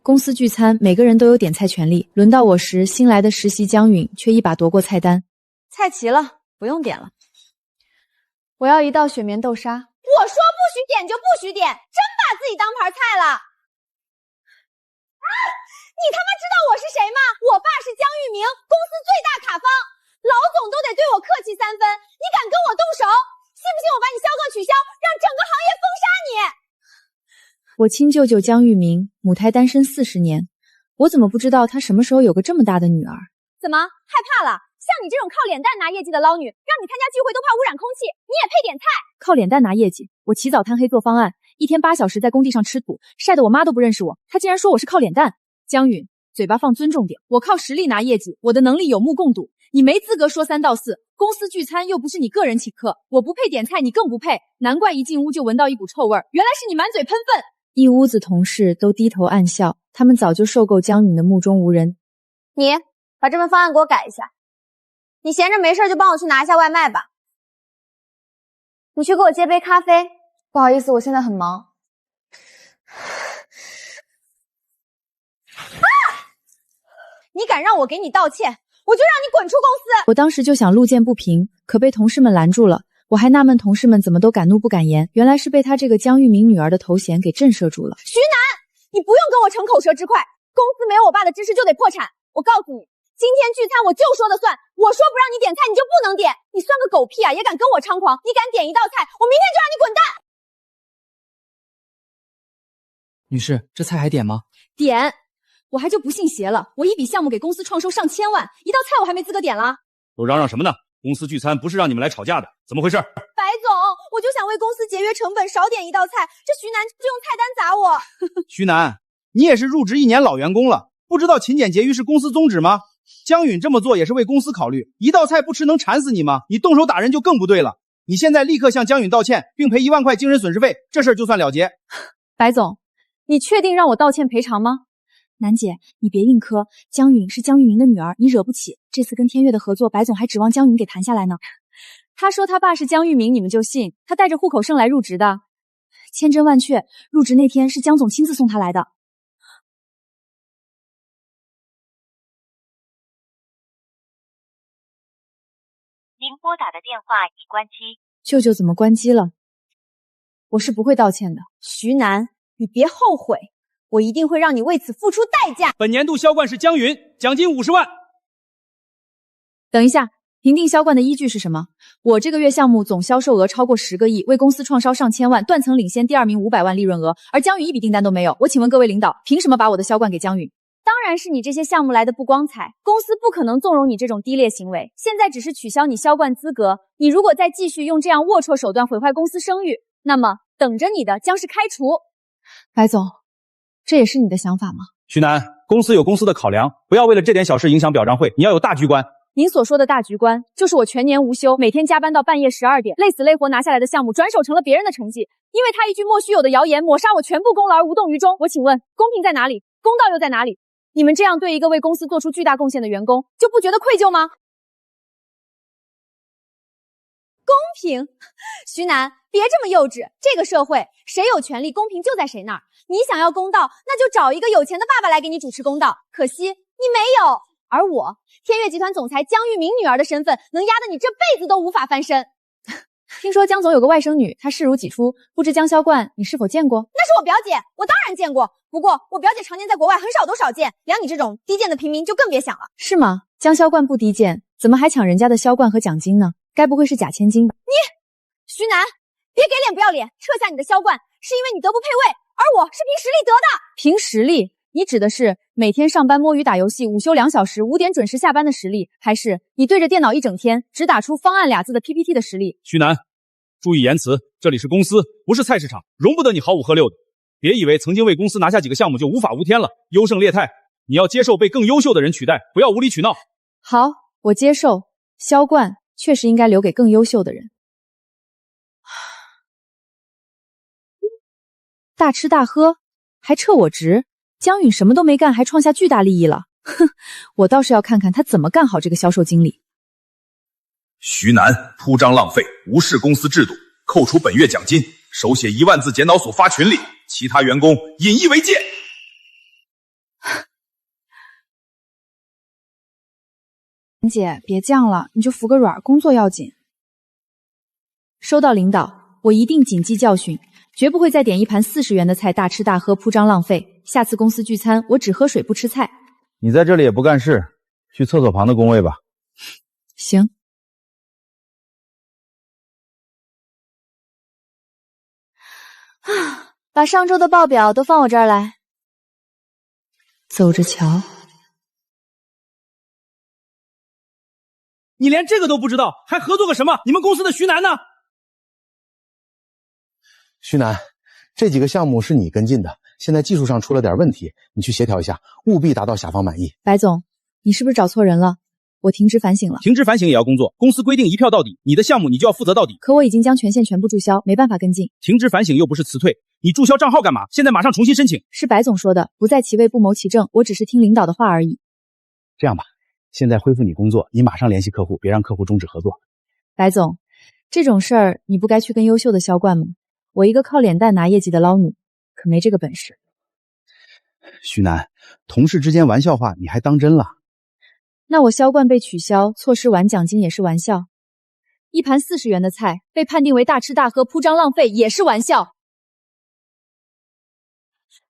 公司聚餐，每个人都有点菜权利。轮到我时，新来的实习江允却一把夺过菜单。菜齐了，不用点了。我要一道雪棉豆沙。我说不许点就不许点，真把自己当盘菜了。你他妈知道我是谁吗？我爸是江玉明，公司最大卡方，老总都得对我客气3分。你敢跟我动手，信不信我把你销冠取消，让整个行业封杀你？我亲舅舅江玉明，母胎单身40年，我怎么不知道他什么时候有个这么大的女儿？怎么害怕了？像你这种靠脸蛋拿业绩的捞女，让你参加聚会都怕污染空气，你也配点菜？靠脸蛋拿业绩？我起早贪黑做方案，一天8小时在工地上吃土，晒得我妈都不认识我。他竟然说我是靠脸蛋。江允，嘴巴放尊重点，我靠实力拿业绩，我的能力有目共睹，你没资格说3道4。公司聚餐又不是你个人请客，我不配点菜，你更不配。难怪一进屋就闻到一股臭味，原来是你满嘴喷粪。一屋子同事都低头暗笑，他们早就受够江允的目中无人。你把这份方案给我改一下，你闲着没事就帮我去拿一下外卖吧。你去给我接杯咖啡。不好意思，我现在很忙。你敢让我给你道歉，我就让你滚出公司！我当时就想路见不平，可被同事们拦住了。我还纳闷同事们怎么都敢怒不敢言，原来是被他这个江玉明女儿的头衔给震慑住了。徐楠，你不用跟我逞口舌之快，公司没有我爸的支持就得破产。我告诉你，今天聚餐我就说的算，我说不让你点菜你就不能点，你算个狗屁啊，也敢跟我猖狂！你敢点一道菜，我明天就让你滚蛋！女士，这菜还点吗？点，我还就不信邪了，我一笔项目给公司创收上千万，一道菜我还没资格点了。都嚷嚷什么呢？公司聚餐不是让你们来吵架的，怎么回事？白总，我就想为公司节约成本，少点一道菜，这徐楠就用菜单砸我。徐楠，你也是入职1年老员工了，不知道勤俭节约是公司宗旨吗？江允这么做也是为公司考虑，一道菜不吃能馋死你吗？你动手打人就更不对了。你现在立刻向江允道歉，并赔1万块精神损失费，这事儿就算了结。白总，你确定让我道歉赔偿吗？楠姐，你别硬磕，江允是江玉明的女儿，你惹不起。这次跟天悦的合作，白总还指望江允给谈下来呢。他说他爸是江玉明，你们就信？他带着户口证来入职的。千真万确，入职那天是江总亲自送他来的。您拨打的电话已关机。舅舅怎么关机了？我是不会道歉的。徐楠，你别后悔，我一定会让你为此付出代价。本年度销冠是江允，奖金50万。等一下，评定销冠的依据是什么？我这个月项目总销售额超过10个亿，为公司创烧上千万，断层领先第2名500万利润额，而江允一笔订单都没有。我请问各位领导，凭什么把我的销冠给江允？当然是你这些项目来的不光彩，公司不可能纵容你这种低劣行为。现在只是取消你销冠资格，你如果再继续用这样龌龊手段毁坏公司声誉，那么等着你的将是开除。白总，这也是你的想法吗？徐楠，公司有公司的考量，不要为了这点小事影响表彰会，你要有大局观。您所说的大局观，就是我全年无休，每天加班到半夜12点，累死累活拿下来的项目，转手成了别人的成绩。因为他一句莫须有的谣言，抹杀我全部功劳而无动于衷。我请问，公平在哪里？公道又在哪里？你们这样对一个为公司做出巨大贡献的员工，就不觉得愧疚吗？公平？徐楠，别这么幼稚。这个社会，谁有权利，公平就在谁那儿。你想要公道，那就找一个有钱的爸爸来给你主持公道。可惜你没有。而我，天悦集团总裁江玉明女儿的身份，能压得你这辈子都无法翻身。听说江总有个外甥女，她视如己出，不知江销冠你是否见过？那是我表姐，我当然见过。不过我表姐常年在国外，很少都少见，连你这种低贱的平民就更别想了。是吗？江销冠不低贱，怎么还抢人家的销冠和奖金呢？该不会是假千金吧？徐楠，别给脸不要脸，撤下你的销冠，是因为你德不配位，而我是凭实力得的。凭实力？你指的是每天上班摸鱼打游戏，午休2小时，5点准时下班的实力，还是你对着电脑一整天只打出方案2字的 PPT 的实力？徐楠，注意言辞，这里是公司，不是菜市场，容不得你吆五喝六的。别以为曾经为公司拿下几个项目就无法无天了，优胜劣汰，你要接受被更优秀的人取代，不要无理取闹。好，我接受，销冠确实应该留给更优秀的人。大吃大喝，还撤我职？江允什么都没干，还创下巨大利益了。哼，我倒是要看看他怎么干好这个销售经理。徐楠铺张浪费，无视公司制度，扣除本月奖金，手写1万字检讨所发群里，其他员工引以为戒。姐，别犟了，你就服个软，工作要紧。收到领导，我一定谨记教训，绝不会再点一盘40元的菜大吃大喝铺张浪费。下次公司聚餐，我只喝水不吃菜。你在这里也不干事，去厕所旁的工位吧。行。把上周的报表都放我这儿来。走着瞧。你连这个都不知道，还合作个什么？你们公司的徐楠呢？徐楠，这几个项目是你跟进的，现在技术上出了点问题，你去协调一下，务必达到甲方满意。白总，你是不是找错人了？我停职反省了。停职反省也要工作，公司规定一票到底，你的项目你就要负责到底。可我已经将权限全部注销，没办法跟进。停职反省又不是辞退，你注销账号干嘛？现在马上重新申请。是白总说的，不在其位不谋其政，我只是听领导的话而已。这样吧，现在恢复你工作，你马上联系客户，别让客户终止合作。白总，这种事儿你不该去跟优秀的销冠吗？我一个靠脸蛋拿业绩的捞女，可没这个本事。徐楠，同事之间玩笑话你还当真了？那我销冠被取消，错失完奖金也是玩笑。一盘40元的菜被判定为大吃大喝铺张浪费也是玩笑。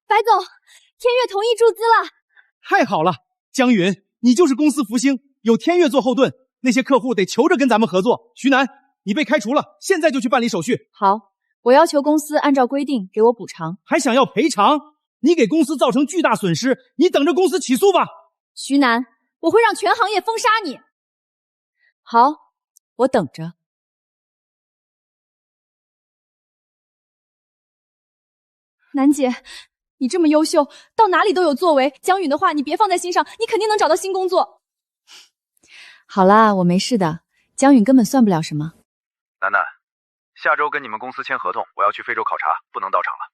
白总，天悦同意注资了。太好了，江云，你就是公司福星，有天悦做后盾，那些客户得求着跟咱们合作。徐楠，你被开除了，现在就去办理手续。好，我要求公司按照规定给我补偿。还想要赔偿？你给公司造成巨大损失，你等着公司起诉吧。徐楠，我会让全行业封杀你。好，我等着。楠姐，你这么优秀，到哪里都有作为。江允的话你别放在心上，你肯定能找到新工作。好啦，我没事的，江允根本算不了什么。楠楠，下周跟你们公司签合同，我要去非洲考察，不能到场了。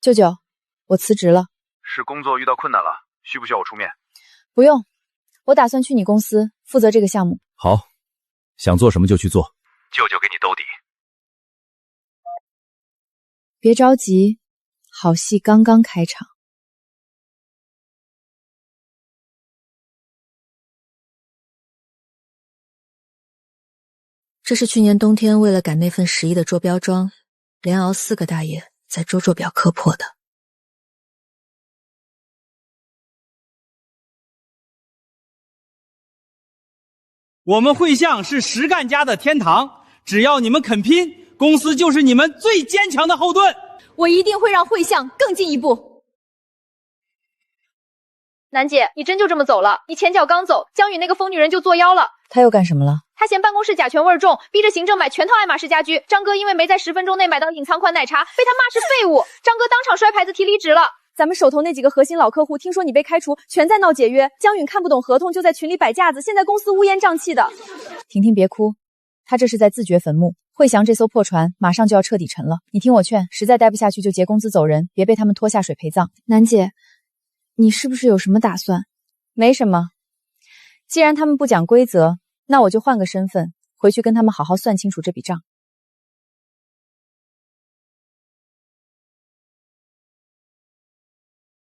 舅舅，我辞职了。是工作遇到困难了，需不需要我出面？不用，我打算去你公司负责这个项目。好，想做什么就去做。舅舅给你兜底。别着急，好戏刚刚开场。这是去年冬天为了赶那份10亿的做标装，连熬4个大夜在做表磕破的。我们会象是实干家的天堂，只要你们肯拼，公司就是你们最坚强的后盾。我一定会让会象更进一步。楠姐，你真就这么走了？你前脚刚走，江宇那个疯女人就作妖了。她又干什么了？她嫌办公室甲醛味重，逼着行政买全套爱马仕家居。张哥因为没在10分钟内买到隐藏款奶茶，被他骂是废物。张哥当场摔牌子提离职了。咱们手头那几个核心老客户听说你被开除，全在闹解约。江允看不懂合同，就在群里摆架子，现在公司乌烟瘴气的。婷婷别哭，他这是在自掘坟墓。惠祥这艘破船马上就要彻底沉了，你听我劝，实在待不下去就结工资走人，别被他们拖下水陪葬。楠姐，你是不是有什么打算？没什么，既然他们不讲规则，那我就换个身份，回去跟他们好好算清楚这笔账。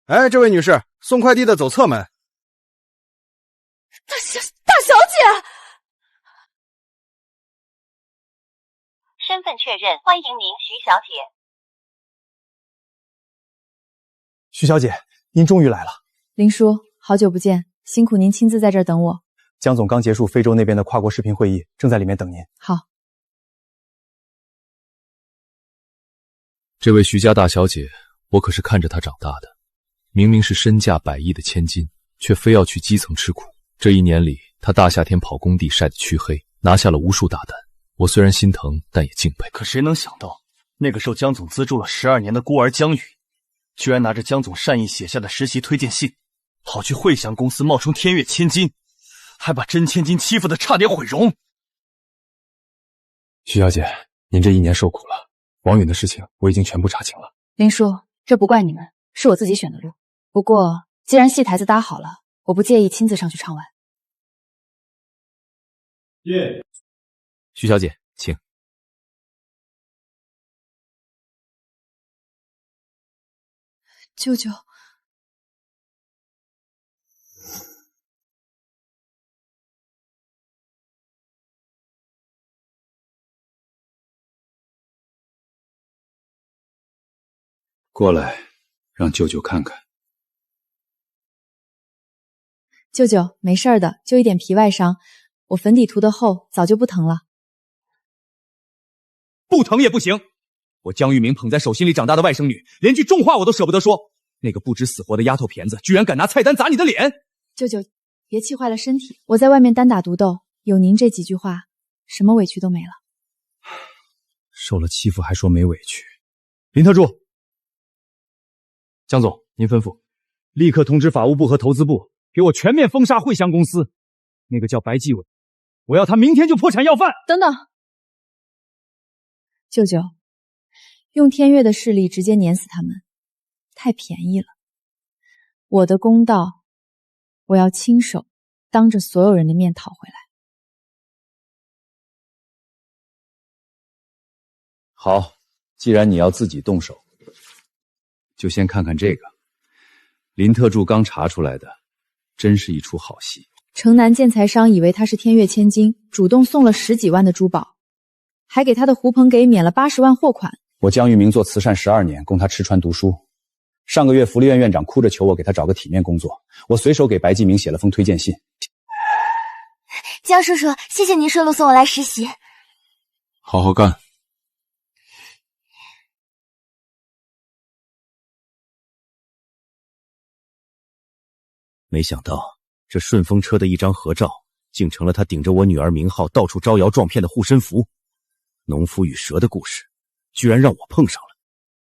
哎，这位女士，送快递的走侧门。大小姐，身份确认，欢迎您，徐小姐。徐小姐，您终于来了。林叔，好久不见，辛苦您亲自在这儿等我。江总刚结束非洲那边的跨国视频会议，正在里面等您。好。这位徐家大小姐，我可是看着她长大的。明明是身价100亿的千金，却非要去基层吃苦。这1年里，她大夏天跑工地晒得黢黑，拿下了无数大单。我虽然心疼，但也敬佩。可谁能想到，那个受江总资助了12年的孤儿江宇，居然拿着江总善意写下的实习推荐信，跑去惠祥公司冒充天悦千金，还把真千金欺负得差点毁容。徐小姐，您这1年受苦了。王允的事情我已经全部查清了。林叔，这不怪你们，是我自己选的路。不过，既然戏台子搭好了，我不介意亲自上去唱完。徐小姐，请。舅舅。过来，让舅舅看看。舅舅，没事儿的，就一点皮外伤，我粉底涂得厚，早就不疼了。不疼也不行！我江玉明捧在手心里长大的外甥女，连句重话我都舍不得说。那个不知死活的丫头片子，居然敢拿菜单砸你的脸！舅舅，别气坏了身体。我在外面单打独斗，有您这几句话，什么委屈都没了。受了欺负还说没委屈。林特助，江总，您吩咐，立刻通知法务部和投资部，给我全面封杀汇祥公司。那个叫白继伟，我要他明天就破产要饭。等等，舅舅，用天越的势力直接碾死他们，太便宜了。我的公道，我要亲手当着所有人的面讨回来。好，既然你要自己动手，就先看看这个。林特助刚查出来的，真是一出好戏。城南建材商以为他是天越千金，主动送了10几万的珠宝，还给他的胡鹏给免了80万货款。我江玉明做慈善12年，供他吃穿读书。上个月福利院院长哭着求我给他找个体面工作，我随手给白继明写了封推荐信。江叔叔，谢谢您顺路送我来实习。好好干。没想到这顺风车的一张合照，竟成了他顶着我女儿名号到处招摇撞骗的护身符。农夫与蛇的故事，居然让我碰上了。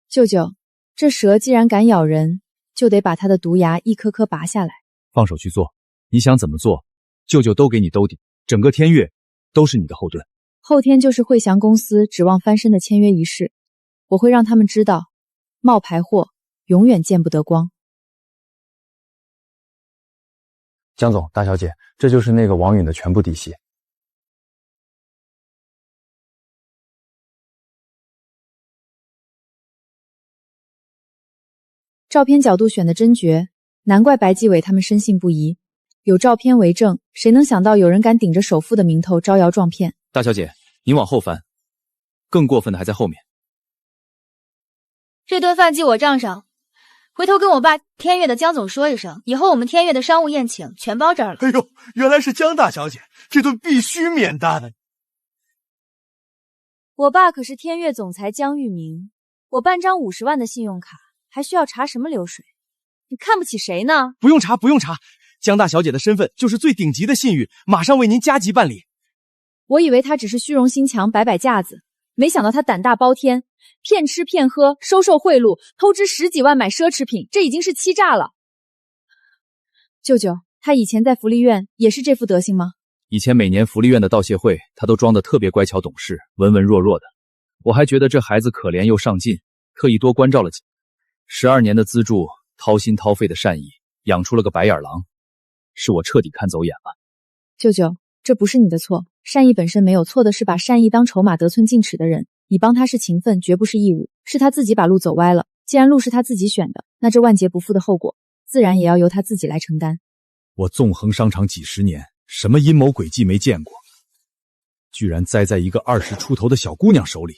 舅舅，这蛇既然敢咬人，就得把它的毒牙一颗颗拔下来。放手去做，你想怎么做，舅舅都给你兜底，整个天越都是你的后盾。后天就是汇祥公司指望翻身的签约仪式，我会让他们知道，冒牌货永远见不得光。江总，大小姐，这就是那个王允的全部底细。照片角度选得真绝，难怪白继伟他们深信不疑。有照片为证，谁能想到有人敢顶着首富的名头招摇撞骗？大小姐，您往后翻，更过分的还在后面。这顿饭记我账上，回头跟我爸天越的江总说一声，以后我们天越的商务宴请全包这儿了。哎呦，原来是江大小姐，这顿必须免单。我爸可是天越总裁江玉明，我办张50万的信用卡，还需要查什么流水？你看不起谁呢？不用查，不用查，江大小姐的身份就是最顶级的信誉，马上为您加急办理。我以为他只是虚荣心强，摆摆架子，没想到他胆大包天，骗吃骗喝，收受贿赂，偷支10几万买奢侈品，这已经是欺诈了。舅舅，他以前在福利院也是这副德行吗？以前每年福利院的道谢会，他都装得特别乖巧懂事，文文弱弱的。我还觉得这孩子可怜又上进，特意多关照了几12年的资助，掏心掏肺的善意，养出了个白眼狼，是我彻底看走眼了。舅舅，这不是你的错，善意本身没有错的是把善意当筹码得寸进尺的人。你帮他是情分，绝不是义务，是他自己把路走歪了。既然路是他自己选的，那这万劫不复的后果，自然也要由他自己来承担。我纵横商场几10年，什么阴谋诡计没见过，居然栽在一个20出头的小姑娘手里，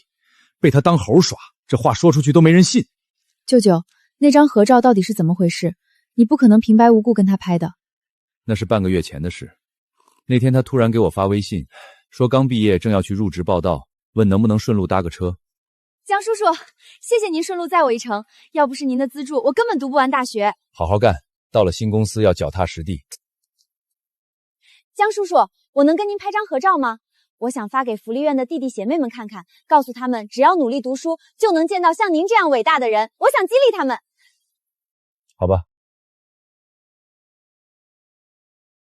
被她当猴耍，这话说出去都没人信。舅舅，那张合照到底是怎么回事？你不可能平白无故跟他拍的。那是半个月前的事。那天他突然给我发微信，说刚毕业正要去入职报到，问能不能顺路搭个车。江叔叔，谢谢您顺路载我一程，要不是您的资助，我根本读不完大学。好好干，到了新公司要脚踏实地。江叔叔，我能跟您拍张合照吗？我想发给福利院的弟弟姐妹们看看，告诉他们只要努力读书，就能见到像您这样伟大的人。我想激励他们。好吧。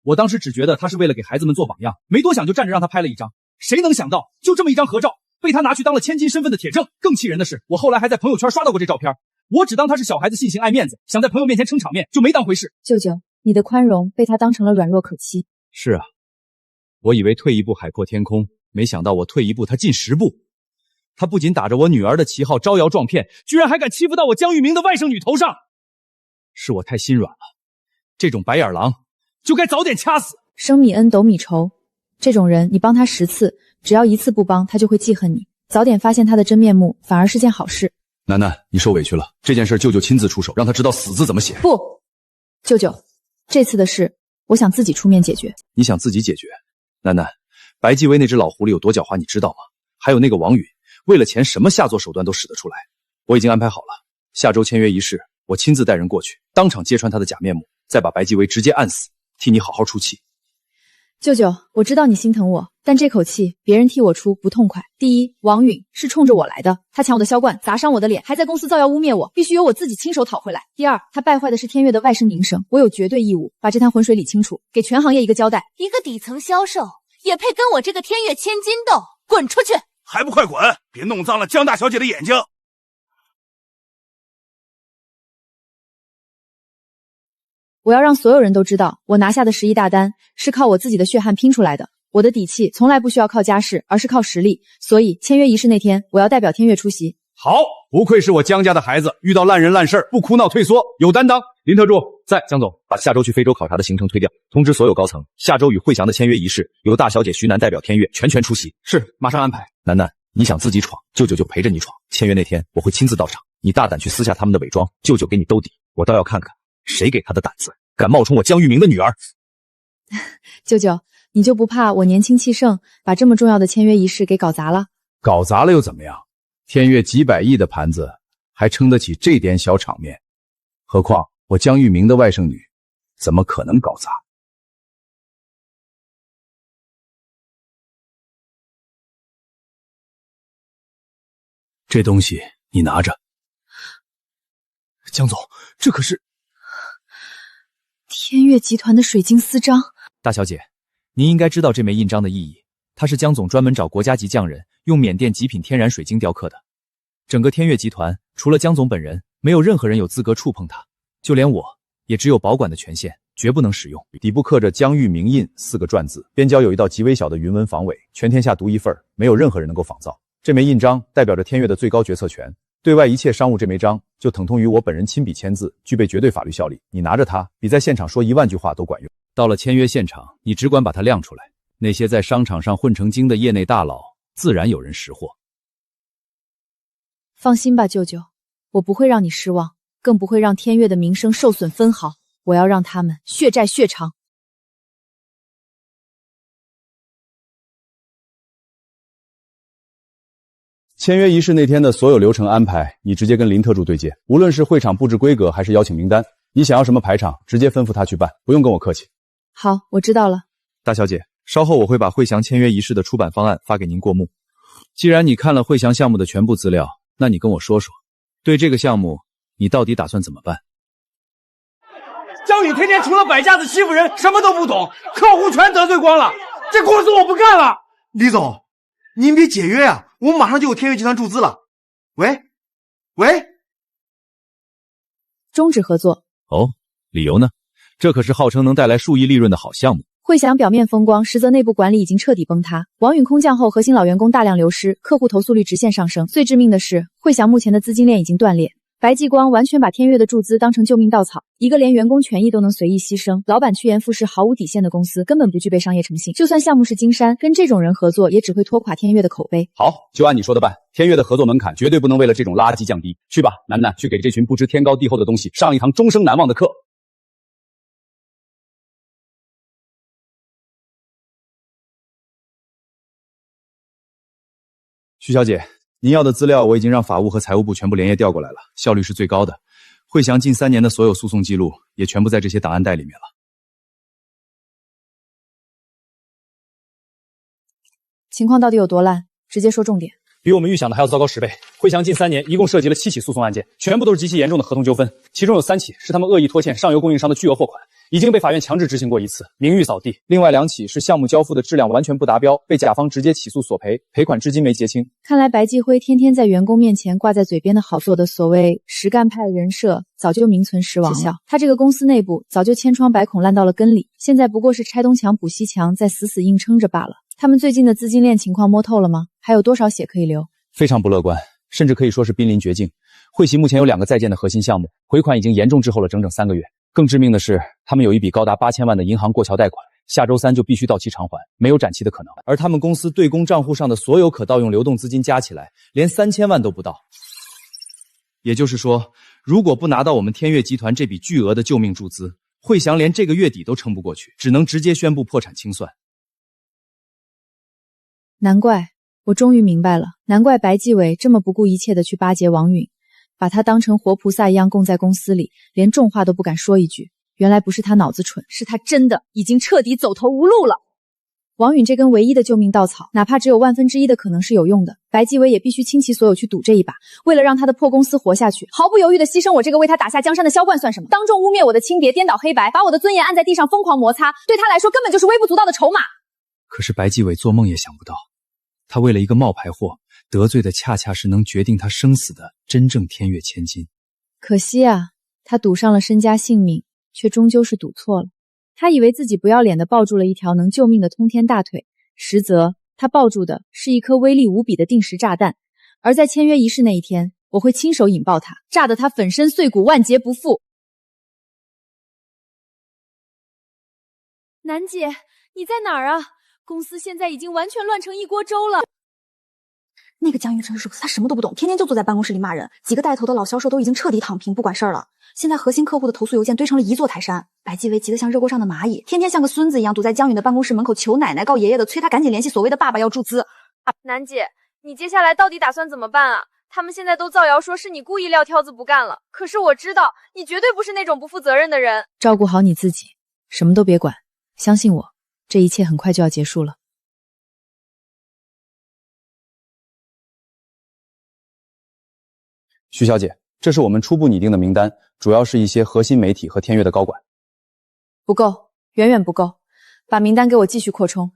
我当时只觉得他是为了给孩子们做榜样，没多想就站着让他拍了一张。谁能想到，就这么一张合照，被他拿去当了千金身份的铁证。更气人的是，我后来还在朋友圈刷到过这照片。我只当他是小孩子，性情爱面子，想在朋友面前撑场面，就没当回事。舅舅，你的宽容被他当成了软弱可欺。是啊，我以为退一步海阔天空，没想到我退一步他进10步。他不仅打着我女儿的旗号招摇撞骗，居然还敢欺负到我江玉明的外甥女头上。是我太心软了，这种白眼狼就该早点掐死。升米恩，斗米仇，这种人你帮他10次，只要1次不帮，他就会记恨你。早点发现他的真面目，反而是件好事。楠楠，你受委屈了，这件事舅舅亲自出手，让他知道死字怎么写。不，舅舅，这次的事我想自己出面解决。你想自己解决？楠楠，白继威那只老狐狸有多狡猾，你知道吗？还有那个王允，为了钱什么下作手段都使得出来。我已经安排好了，下周签约仪式，我亲自带人过去，当场揭穿他的假面目，再把白继威直接按死，替你好好出气。舅舅，我知道你心疼我，但这口气别人替我出不痛快。第一，王允是冲着我来的，他抢我的销冠，砸伤我的脸，还在公司造谣污蔑我，必须由我自己亲手讨回来。第二，他败坏的是天悦的外生名声，我有绝对义务把这滩浑水理清楚，给全行业一个交代。一个底层销售也配跟我这个天悦千金斗？滚出去！还不快滚！别弄脏了江大小姐的眼睛！我要让所有人都知道，我拿下的10亿大单是靠我自己的血汗拼出来的。我的底气从来不需要靠家世，而是靠实力。所以签约仪式那天，我要代表天悦出席。好，不愧是我江家的孩子，遇到烂人烂事不哭闹退缩，有担当。林特助在，江总把下周去非洲考察的行程推掉，通知所有高层，下周与慧祥的签约仪式由大小姐徐楠代表天悦全权出席。是，马上安排。楠楠，你想自己闯，舅舅就陪着你闯。签约那天我会亲自到场，你大胆去撕下他们的伪装，舅舅给你兜底。我倒要看看谁给他的胆子，敢冒充我江玉明的女儿。舅舅，你就不怕我年轻气盛，把这么重要的签约仪式给搞砸了？搞砸了又怎么样？天悦几百亿的盘子还撑得起这点小场面，何况我江玉明的外甥女，怎么可能搞砸？这东西你拿着。江总，这可是天悦集团的水晶丝章。大小姐，您应该知道这枚印章的意义，它是江总专门找国家级匠人用缅甸极品天然水晶雕刻的。整个天悦集团除了江总本人，没有任何人有资格触碰它，就连我也只有保管的权限，绝不能使用。底部刻着江玉明印4个篆字，边角有一道极微小的云纹防伪，全天下独一份，没有任何人能够仿造。这枚印章代表着天悦的最高决策权，对外一切商务这枚章就等同于我本人亲笔签字，具备绝对法律效力。你拿着它，比在现场说1万句话都管用。到了签约现场，你只管把它亮出来，那些在商场上混成精的业内大佬，自然有人识货。放心吧，舅舅，我不会让你失望，更不会让天悦的名声受损分毫。我要让他们血债血偿。签约仪式那天的所有流程安排，你直接跟林特助对接。无论是会场布置规格还是邀请名单，你想要什么排场，直接吩咐他去办，不用跟我客气。好，我知道了。大小姐，稍后我会把慧祥签约仪式的出版方案发给您过目。既然你看了慧祥项目的全部资料，那你跟我说说，对这个项目你到底打算怎么办？江宇天天除了摆架子欺负人，什么都不懂，客户全得罪光了，这公司我不干了。李总，您别解约啊，我们马上就有天悦集团注资了。喂，终止合作。哦，理由呢？这可是号称能带来数亿利润的好项目。慧祥表面风光，实则内部管理已经彻底崩塌。王允空降后，核心老员工大量流失，客户投诉率直线上升。最致命的是，慧祥目前的资金链已经断裂。白继光完全把天悦的注资当成救命稻草，一个连员工权益都能随意牺牲、老板趋炎附势、毫无底线的公司，根本不具备商业诚信。就算项目是金山，跟这种人合作，也只会拖垮天悦的口碑。好，就按你说的办。天悦的合作门槛绝对不能为了这种垃圾降低。去吧，楠楠，去给这群不知天高地厚的东西上一堂终生难忘的课。徐小姐，您要的资料我已经让法务和财务部全部连夜调过来了，效率是最高的。慧祥近3年的所有诉讼记录也全部在这些档案袋里面了。情况到底有多烂？直接说重点。比我们预想的还要糟糕10倍。慧祥近3年一共涉及了7起诉讼案件，全部都是极其严重的合同纠纷，其中有3起是他们恶意拖欠上游供应商的巨额货款，已经被法院强制执行过1次，名誉扫地。另外2起是项目交付的质量完全不达标，被甲方直接起诉索赔，赔款至今没结清。看来白继辉天天在员工面前挂在嘴边的好做的所谓实干派人设，早就名存实亡了。他这个公司内部早就千疮百孔，烂到了根里，现在不过是拆东墙补西墙，再死死硬撑着罢了。他们最近的资金链情况摸透了吗？还有多少血可以流？非常不乐观，甚至可以说是濒临绝境。慧习目前有2个在建的核心项目，回款已经严重滞后了整整3个月。更致命的是，他们有一笔高达8000万的银行过桥贷款，下周3就必须到期偿还，没有展期的可能。而他们公司对公账户上的所有可盗用流动资金加起来，连3000万都不到。也就是说，如果不拿到我们天悦集团这笔巨额的救命注资，慧祥连这个月底都撑不过去，只能直接宣布破产清算。难怪，我终于明白了，难怪白继伟这么不顾一切的去巴结王允，把他当成活菩萨一样供在公司里，连重话都不敢说一句。原来不是他脑子蠢，是他真的已经彻底走投无路了。王允这根唯一的救命稻草，哪怕只有1/1000的可能是有用的，白继伟也必须倾其所有去赌这一把。为了让他的破公司活下去，毫不犹豫的牺牲我这个为他打下江山的萧冠算什么？当众污蔑我的清别，颠倒黑白，把我的尊严按在地上疯狂摩擦，对他来说根本就是微不足道的筹码。可是白继伟做梦也想不到，他为了一个冒牌货，得罪的恰恰是能决定他生死的真正天悦千金。可惜啊，他赌上了身家性命，却终究是赌错了。他以为自己不要脸的抱住了一条能救命的通天大腿，实则他抱住的是一颗威力无比的定时炸弹。而在签约仪式那一天，我会亲手引爆它，炸得他粉身碎骨，万劫不复。楠姐，你在哪儿啊？公司现在已经完全乱成一锅粥了。那个江云真是他什么都不懂，天天就坐在办公室里骂人。几个带头的老销售都已经彻底躺平，不管事儿了。现在核心客户的投诉邮件堆成了一座泰山，白继伟急得像热锅上的蚂蚁，天天像个孙子一样堵在江允的办公室门口求奶奶告爷爷的，催他赶紧联系所谓的爸爸要注资。楠姐，你接下来到底打算怎么办啊？他们现在都造谣说是你故意撂挑子不干了，可是我知道你绝对不是那种不负责任的人。照顾好你自己，什么都别管，相信我，这一切很快就要结束了。徐小姐，这是我们初步拟定的名单，主要是一些核心媒体和天悦的高管。不够，远远不够，把名单给我继续扩充。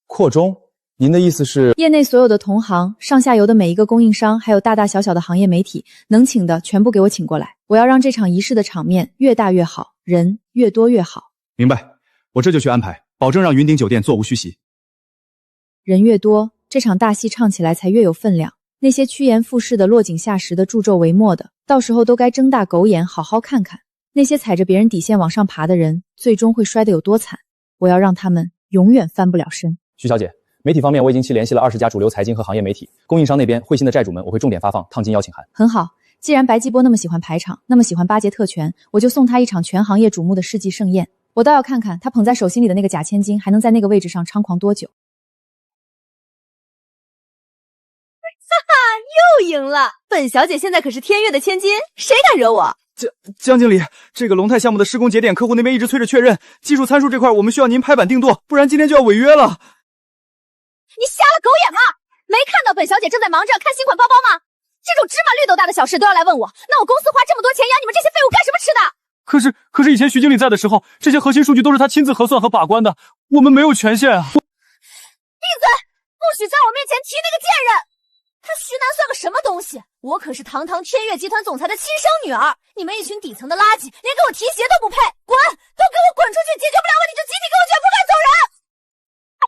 扩充？您的意思是？业内所有的同行、上下游的每一个供应商，还有大大小小的行业媒体，能请的全部给我请过来。我要让这场仪式的场面越大越好，人越多越好。明白，我这就去安排，保证让云顶酒店座无虚席。人越多，这场大戏唱起来才越有分量。那些趋炎附势的、落井下石的、助纣为虐的，到时候都该睁大狗眼好好看看，那些踩着别人底线往上爬的人，最终会摔得有多惨。我要让他们永远翻不了身。徐小姐，媒体方面我已经去联系了20家主流财经和行业媒体，供应商那边会心的债主们我会重点发放烫金邀请函。很好，既然白继波那么喜欢排场，那么喜欢巴结特权，我就送他一场全行业瞩目的世纪盛宴。我倒要看看他捧在手心里的那个假千金还能在那个位置上猖狂多久。又赢了！本小姐现在可是天悦的千金，谁敢惹我？江经理，这个龙泰项目的施工节点，客户那边一直催着确认，技术参数这块我们需要您拍板定夺，不然今天就要违约了。你瞎了狗眼吗？没看到本小姐正在忙着看新款包包吗？这种芝麻绿豆大的小事都要来问我，那我公司花这么多钱养你们这些废物干什么吃的？可是以前徐经理在的时候，这些核心数据都是他亲自核算和把关的，我们没有权限啊。闭嘴！不许在我面前提那个贱人！他徐楠算个什么东西？我可是堂堂天悦集团总裁的亲生女儿，你们一群底层的垃圾，连给我提鞋都不配！滚！都给我滚出去！解决不了问题就集体给我卷铺盖走人！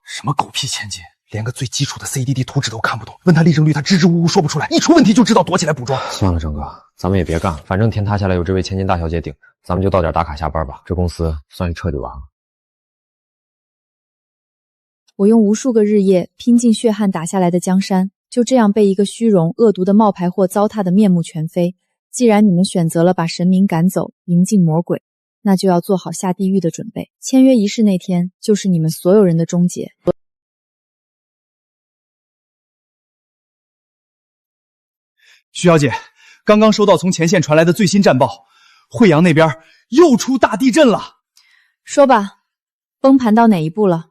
什么狗屁千金，连个最基础的 CDD 图纸都看不懂，问他利润率他支支吾吾说不出来，一出问题就知道躲起来补妆。算了，郑哥，咱们也别干了，反正天塌下来有这位千金大小姐顶，咱们就到点打卡下班吧，这公司算是彻底完了。我用无数个日夜拼尽血汗打下来的江山，就这样被一个虚荣恶毒的冒牌货糟蹋得面目全非。既然你们选择了把神明赶走，迎进魔鬼，那就要做好下地狱的准备。签约仪式那天，就是你们所有人的终结。徐小姐，刚刚收到从前线传来的最新战报，惠阳那边又出大地震了。说吧，崩盘到哪一步了？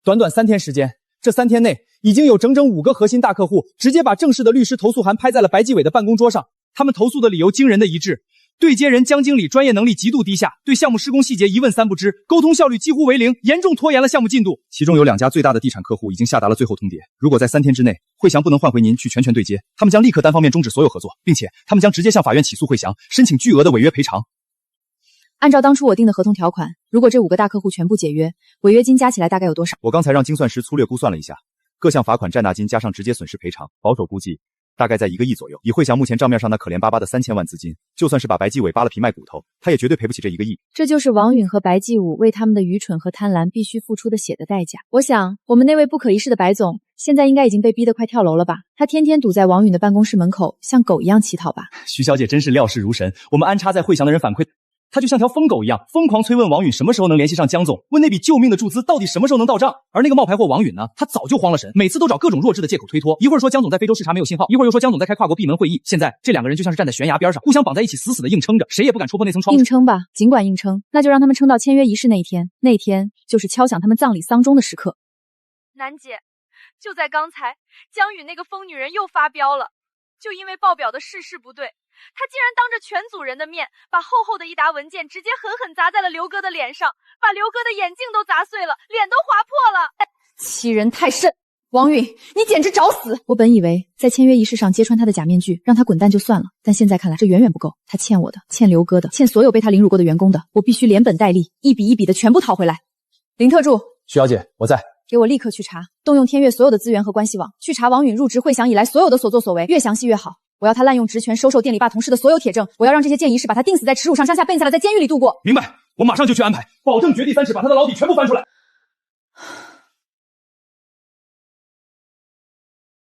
短短3天时间，这3天内已经有整整5个核心大客户直接把正式的律师投诉函拍在了白继伟的办公桌上。他们投诉的理由惊人的一致，对接人江经理专业能力极度低下，对项目施工细节一问三不知，沟通效率几乎为零，严重拖延了项目进度。其中有2家最大的地产客户已经下达了最后通牒，如果在3天之内惠祥不能换回您去全权对接，他们将立刻单方面终止所有合作，并且他们将直接向法院起诉惠祥，申请巨额的违约赔偿。按照当初我定的合同条款，如果这5个大客户全部解约，违约金加起来大概有多少？我刚才让精算师粗略估算了一下，各项罚款滞纳金加上直接损失赔偿，保守估计大概在1个亿左右。以惠祥目前账面上那可怜巴巴的3000万资金，就算是把白继伟扒了皮卖骨头，他也绝对赔不起这1个亿。这就是王允和白继武为他们的愚蠢和贪婪必须付出的血的代价。我想，我们那位不可一世的白总现在应该已经被逼得快跳楼了吧？他天天堵在王允的办公室门口，像狗一样乞讨吧？徐小姐真是料事如神，我们安插在汇祥的人反馈，他就像条疯狗一样，疯狂催问王允什么时候能联系上江总，问那笔救命的注资到底什么时候能到账。而那个冒牌货王允呢，他早就慌了神，每次都找各种弱智的借口推脱，一会儿说江总在非洲视察没有信号，一会儿又说江总在开跨国闭门会议。现在这两个人就像是站在悬崖边上，互相绑在一起，死死的硬撑着，谁也不敢戳破那层窗。硬撑吧，尽管硬撑，那就让他们撑到签约仪式那一天，那天就是敲响他们葬礼丧钟的时刻。楠姐，就在刚才，江允那个疯女人又发飙了，就因为报表的事不对，她竟然当着全组人的面，把厚厚的一沓文件直接狠狠砸在了刘哥的脸上，把刘哥的眼镜都砸碎了，脸都划破了。欺人太甚！王允，你简直找死！我本以为在签约仪式上揭穿他的假面具，让他滚蛋就算了，但现在看来这远远不够。他欠我的，欠刘哥的，欠所有被他凌辱过的员工的，我必须连本带利，一笔一笔的全部讨回来。林特助，徐小姐，我在。给我立刻去查，动用天越所有的资源和关系网，去查王允入职汇祥以来所有的所作所为，越详细越好。我要他滥用职权，收受店里霸同事的所有铁证，我要让这些贱仪式把他钉死在耻辱上，向下辈子的在监狱里度过。明白，我马上就去安排，保证掘地三尺，把他的牢底全部翻出来。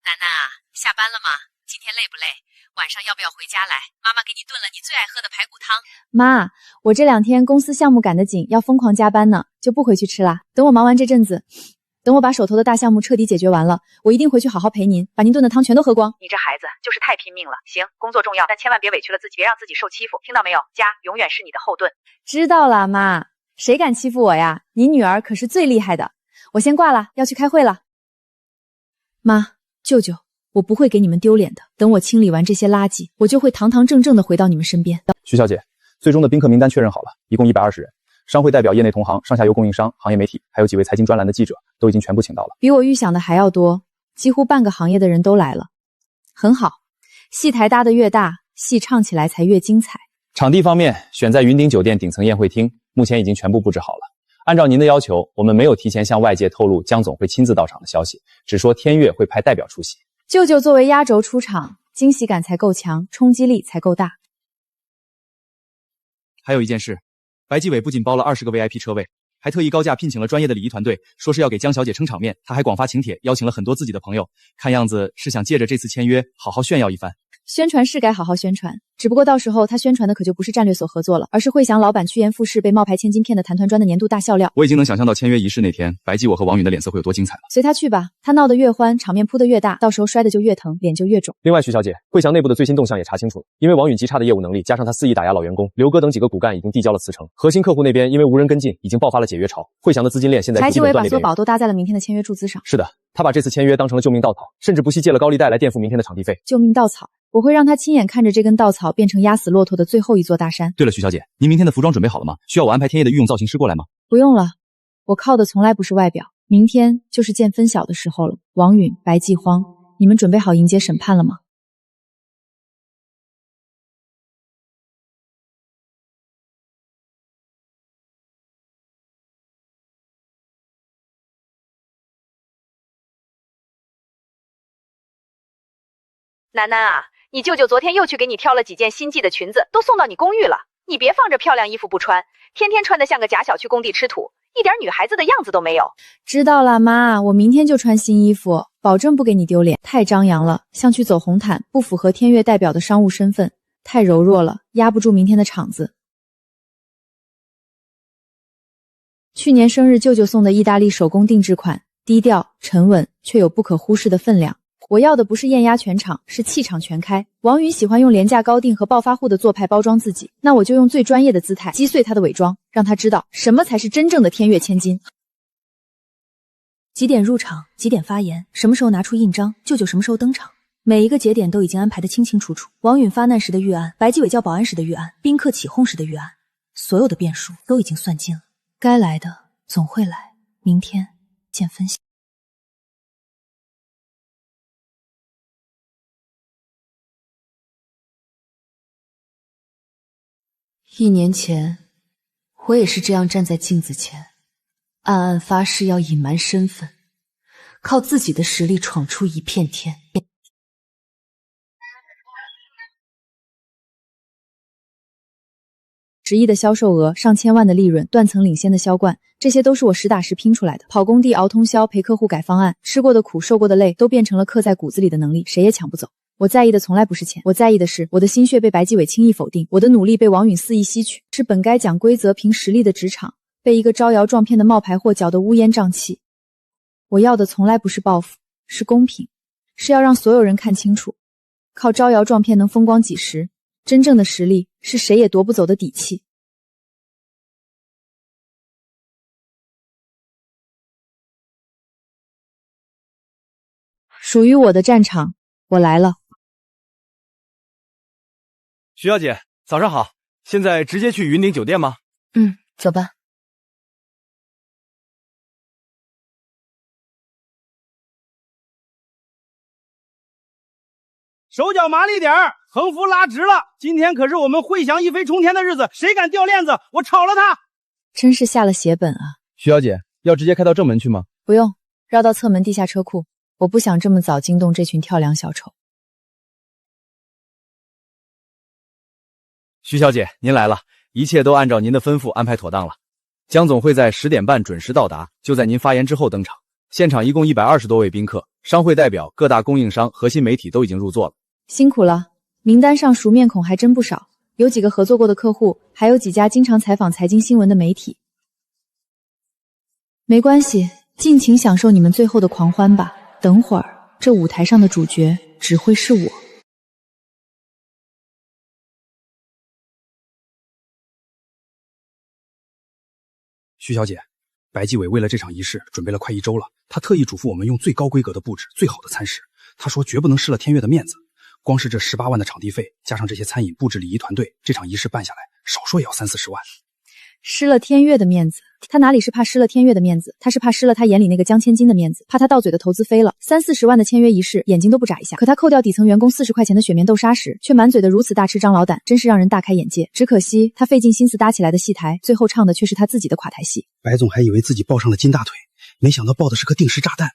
楠楠啊，下班了吗？今天累不累？晚上要不要回家来？妈妈给你炖了你最爱喝的排骨汤。妈，我这2天公司项目赶得紧，要疯狂加班呢，就不回去吃啦。等我忙完这阵子，等我把手头的大项目彻底解决完了，我一定回去好好陪您，把您炖的汤全都喝光。你这孩子就是太拼命了。行，工作重要，但千万别委屈了自己，别让自己受欺负，听到没有？家永远是你的后盾。知道了，妈。谁敢欺负我呀？你女儿可是最厉害的。我先挂了，要去开会了。妈，舅舅，我不会给你们丢脸的。等我清理完这些垃圾，我就会堂堂正正的回到你们身边。徐小姐，最终的宾客名单确认好了，一共120人。商会代表、业内同行、上下游供应商、行业媒体，还有几位财经专栏的记者，都已经全部请到了。比我预想的还要多，几乎半个行业的人都来了。很好，戏台搭得越大，戏唱起来才越精彩。场地方面，选在云顶酒店顶层宴会厅，目前已经全部布置好了。按照您的要求，我们没有提前向外界透露江总会亲自到场的消息，只说天越会派代表出席。舅舅作为压轴出场，惊喜感才够强，冲击力才够大。还有一件事，白继伟不仅包了20个 VIP 车位，还特意高价聘请了专业的礼仪团队，说是要给江小姐撑场面。他还广发请帖，邀请了很多自己的朋友，看样子是想借着这次签约好好炫耀一番。宣传是该好好宣传，只不过到时候他宣传的可就不是战略所合作了，而是汇祥老板趋炎附势被冒牌千金骗的团团转的年度大笑料。我已经能想象到签约仪式那天，白继我和王允的脸色会有多精彩了。随他去吧，他闹得越欢，场面铺得越大，到时候摔得就越疼，脸就越肿。另外，徐小姐，汇祥内部的最新动向也查清楚了，因为王允极差的业务能力，加上他肆意打压老员工，刘哥等几个骨干已经递交了辞呈。核心客户那边因为无人跟进，已经爆发了解约潮。汇祥的资金链现在白继伟把所有宝都搭在了明天的签约注资上。是的，他把这次签约当成了救命稻草，甚至不惜借了高利贷来垫付明天的场地费。救命稻草，我会让他亲眼看着这根稻草变成压死骆驼的最后一座大山。对了，徐小姐，您明天的服装准备好了吗？需要我安排天夜的御用造型师过来吗？不用了，我靠的从来不是外表，明天就是见分晓的时候了。王允、白继荒，你们准备好迎接审判了吗？楠楠啊，你舅舅昨天又去给你挑了几件新寄的裙子，都送到你公寓了。你别放着漂亮衣服不穿，天天穿得像个假小去工地吃土，一点女孩子的样子都没有。知道了，妈，我明天就穿新衣服，保证不给你丢脸。太张扬了，像去走红毯，不符合天越代表的商务身份。太柔弱了，压不住明天的场子。去年生日舅舅送的意大利手工定制款，低调沉稳，却有不可忽视的分量。我要的不是艳压全场，是气场全开。王允喜欢用廉价高定和暴发户的做派包装自己，那我就用最专业的姿态击碎他的伪装，让他知道什么才是真正的天越千金。几点入场，几点发言，什么时候拿出印章，舅舅什么时候登场，每一个节点都已经安排得清清楚楚。王允发难时的预案，白继伟叫保安时的预案，宾客起哄时的预案，所有的变数都已经算尽了。该来的总会来，明天见分晓。1年前，我也是这样站在镜子前，暗暗发誓要隐瞒身份，靠自己的实力闯出一片天。10亿的销售额，上千万的利润，断层领先的销冠，这些都是我实打实拼出来的。跑工地熬通宵，陪客户改方案，吃过的苦，受过的累，都变成了刻在骨子里的能力，谁也抢不走。我在意的从来不是钱，我在意的是我的心血被白继伟轻易否定，我的努力被王允肆意吸取，是本该讲规则、凭实力的职场，被一个招摇撞骗的冒牌货搅得乌烟瘴气。我要的从来不是报复，是公平，是要让所有人看清楚，靠招摇撞骗能风光几时，真正的实力是谁也夺不走的底气。属于我的战场，我来了。徐小姐，早上好，现在直接去云顶酒店吗？走吧。手脚麻利点儿，横幅拉直了。今天可是我们汇祥一飞冲天的日子，谁敢掉链子，我炒了他！真是下了血本啊！徐小姐，要直接开到正门去吗？不用，绕到侧门地下车库。我不想这么早惊动这群跳梁小丑。徐小姐，您来了，一切都按照您的吩咐安排妥当了。江总会在10点半准时到达，就在您发言之后登场。现场一共120多位宾客，商会代表、各大供应商、核心媒体都已经入座了。辛苦了，名单上熟面孔还真不少，有几个合作过的客户，还有几家经常采访财经新闻的媒体。没关系，尽情享受你们最后的狂欢吧。等会儿，这舞台上的主角只会是我。徐小姐，白继伟为了这场仪式准备了快1周了，他特意嘱咐我们用最高规格的布置，最好的餐食。他说绝不能失了天悦的面子。光是这18万的场地费，加上这些餐饮、布置、礼仪团队，这场仪式办下来，少说也要30-40万。失了天悦的面子，他哪里是怕失了天悦的面子，他是怕失了他眼里那个江千金的面子，怕他到嘴的投资飞了，30-40万的签约仪式，眼睛都不眨一下。可他扣掉底层员工40块钱的血面豆沙时，却满嘴的如此大吃张老胆，真是让人大开眼界。只可惜他费尽心思搭起来的戏台，最后唱的却是他自己的垮台戏。白总还以为自己抱上了金大腿，没想到抱的是颗定时炸弹。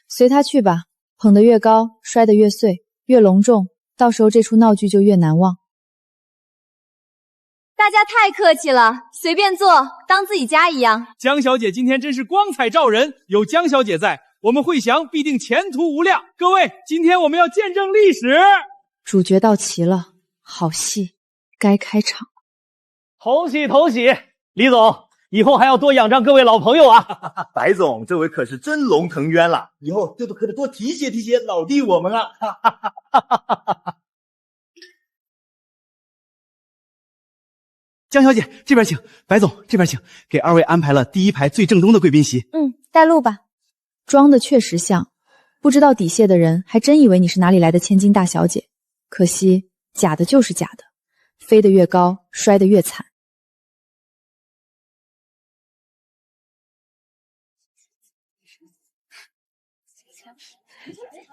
随他去吧，捧得越高，摔得越碎，越隆重，到时候这出闹剧就越难忘。大家太客气了，随便坐，当自己家一样。江小姐今天真是光彩照人，有江小姐在，我们汇祥必定前途无量。各位，今天我们要见证历史。主角到齐了，好戏该开场。同喜同喜，李总，以后还要多仰仗各位老朋友啊！白总，这回可是真龙腾渊了，以后可得多提携提携老弟我们啊！江小姐这边请，白总这边请，给2位安排了第1排最正东的贵宾席。带路吧。装的确实像，不知道底屑的人还真以为你是哪里来的千金大小姐。可惜假的就是假的，飞得越高，摔得越惨。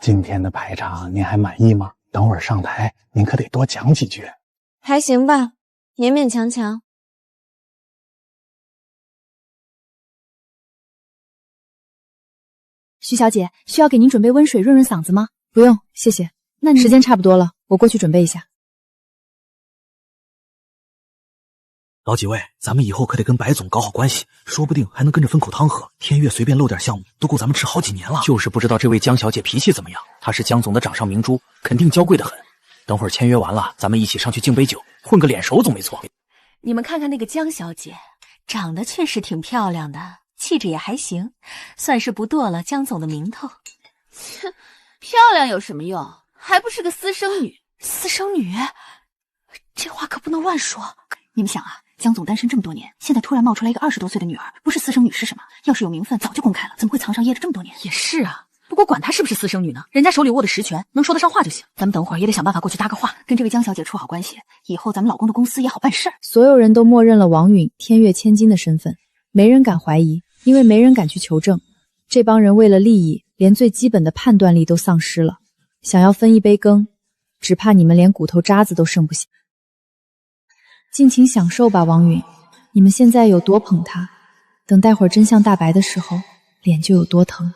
今天的排场您还满意吗？等会儿上台您可得多讲几句。还行吧，勉勉强强。徐小姐，需要给您准备温水润润嗓子吗？不用，谢谢。那时间差不多了，我过去准备一下。老几位，咱们以后可得跟白总搞好关系，说不定还能跟着分口汤喝。天悦随便漏点项目，都够咱们吃好几年了。就是不知道这位江小姐脾气怎么样，她是江总的掌上明珠，肯定娇贵的很。等会儿签约完了，咱们一起上去敬杯酒，混个脸熟总没错。你们看看那个江小姐，长得确实挺漂亮的，气质也还行，算是不堕了江总的名头。切，漂亮有什么用？还不是个私生女。私生女？这话可不能乱说。你们想啊，江总单身这么多年，现在突然冒出来一个20多岁的女儿，不是私生女是什么？要是有名分，早就公开了，怎么会藏上掖着这么多年？也是啊，不过管她是不是私生女呢，人家手里握的实权，能说得上话就行。咱们等会儿也得想办法过去搭个话，跟这位江小姐处好关系，以后咱们老公的公司也好办事。所有人都默认了王允天悦千金的身份，没人敢怀疑，因为没人敢去求证。这帮人为了利益，连最基本的判断力都丧失了，想要分一杯羹，只怕你们连骨头渣子都剩不下。尽情享受吧，王允，你们现在有多捧他，等待会儿真相大白的时候，脸就有多疼。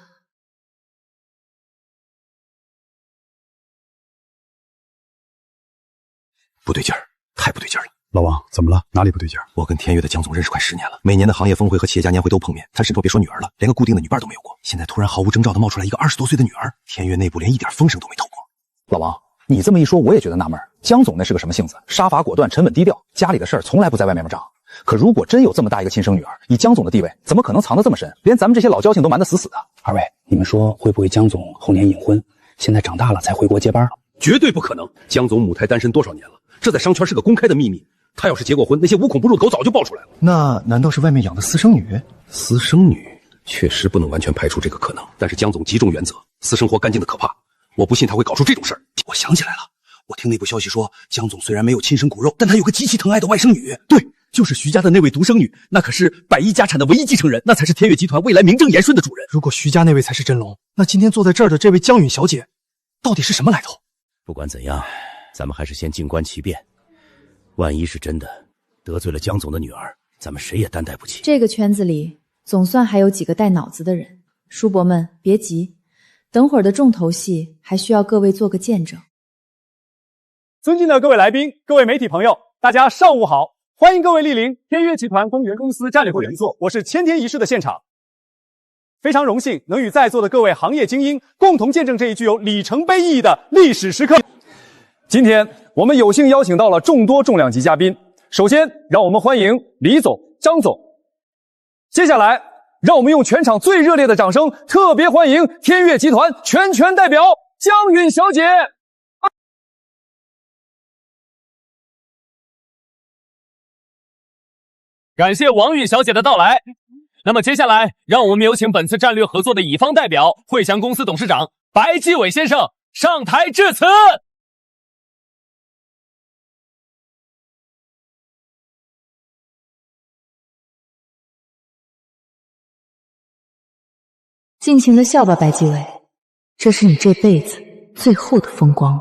不对劲儿，太不对劲儿了！老王，怎么了？哪里不对劲？我跟天悦的江总认识快10年了，每年的行业峰会和企业家年会都碰面。他甚至别说女儿了，连个固定的女伴都没有过。现在突然毫无征兆的冒出来一个20多岁的女儿，天悦内部连一点风声都没透过。老王，你这么一说，我也觉得纳闷，江总那是个什么性子？杀伐果断，沉稳低调，家里的事儿从来不在外面张。可如果真有这么大一个亲生女儿，以江总的地位，怎么可能藏得这么深？连咱们这些老交情都瞒得死死的。二位，你们说会不会江总后年隐婚？现在长大了才回国接班？绝对不可能！江总母胎单身多少年了？这在商圈是个公开的秘密。他要是结过婚，那些无孔不入的狗早就爆出来了。那难道是外面养的私生女？私生女确实不能完全排除这个可能，但是江总极重原则，私生活干净的可怕。我不信他会搞出这种事儿。我想起来了，我听内部消息说，江总虽然没有亲生骨肉，但他有个极其疼爱的外甥女。对，就是徐家的那位独生女，那可是100亿家产的唯一继承人，那才是天悦集团未来名正言顺的主人。如果徐家那位才是真龙，那今天坐在这儿的这位江允小姐，到底是什么来头？不管怎样，咱们还是先静观其变。万一是真的，得罪了江总的女儿，咱们谁也担待不起。这个圈子里总算还有几个带脑子的人，叔伯们别急，等会儿的重头戏还需要各位做个见证。尊敬的各位来宾、各位媒体朋友，大家上午好！欢迎各位莅临天悦集团公园公司战略会员座，我是千天一世的现场。非常荣幸能与在座的各位行业精英共同见证这一具有里程碑意义的历史时刻。今天我们有幸邀请到了众多重量级嘉宾，首先让我们欢迎李总、张总。接下来让我们用全场最热烈的掌声，特别欢迎天悦集团全权代表江允小姐。感谢王允小姐的到来。那么接下来，让我们有请本次战略合作的乙方代表汇祥公司董事长白基伟先生上台致辞。尽情的笑吧，白基伟，这是你这辈子最后的风光。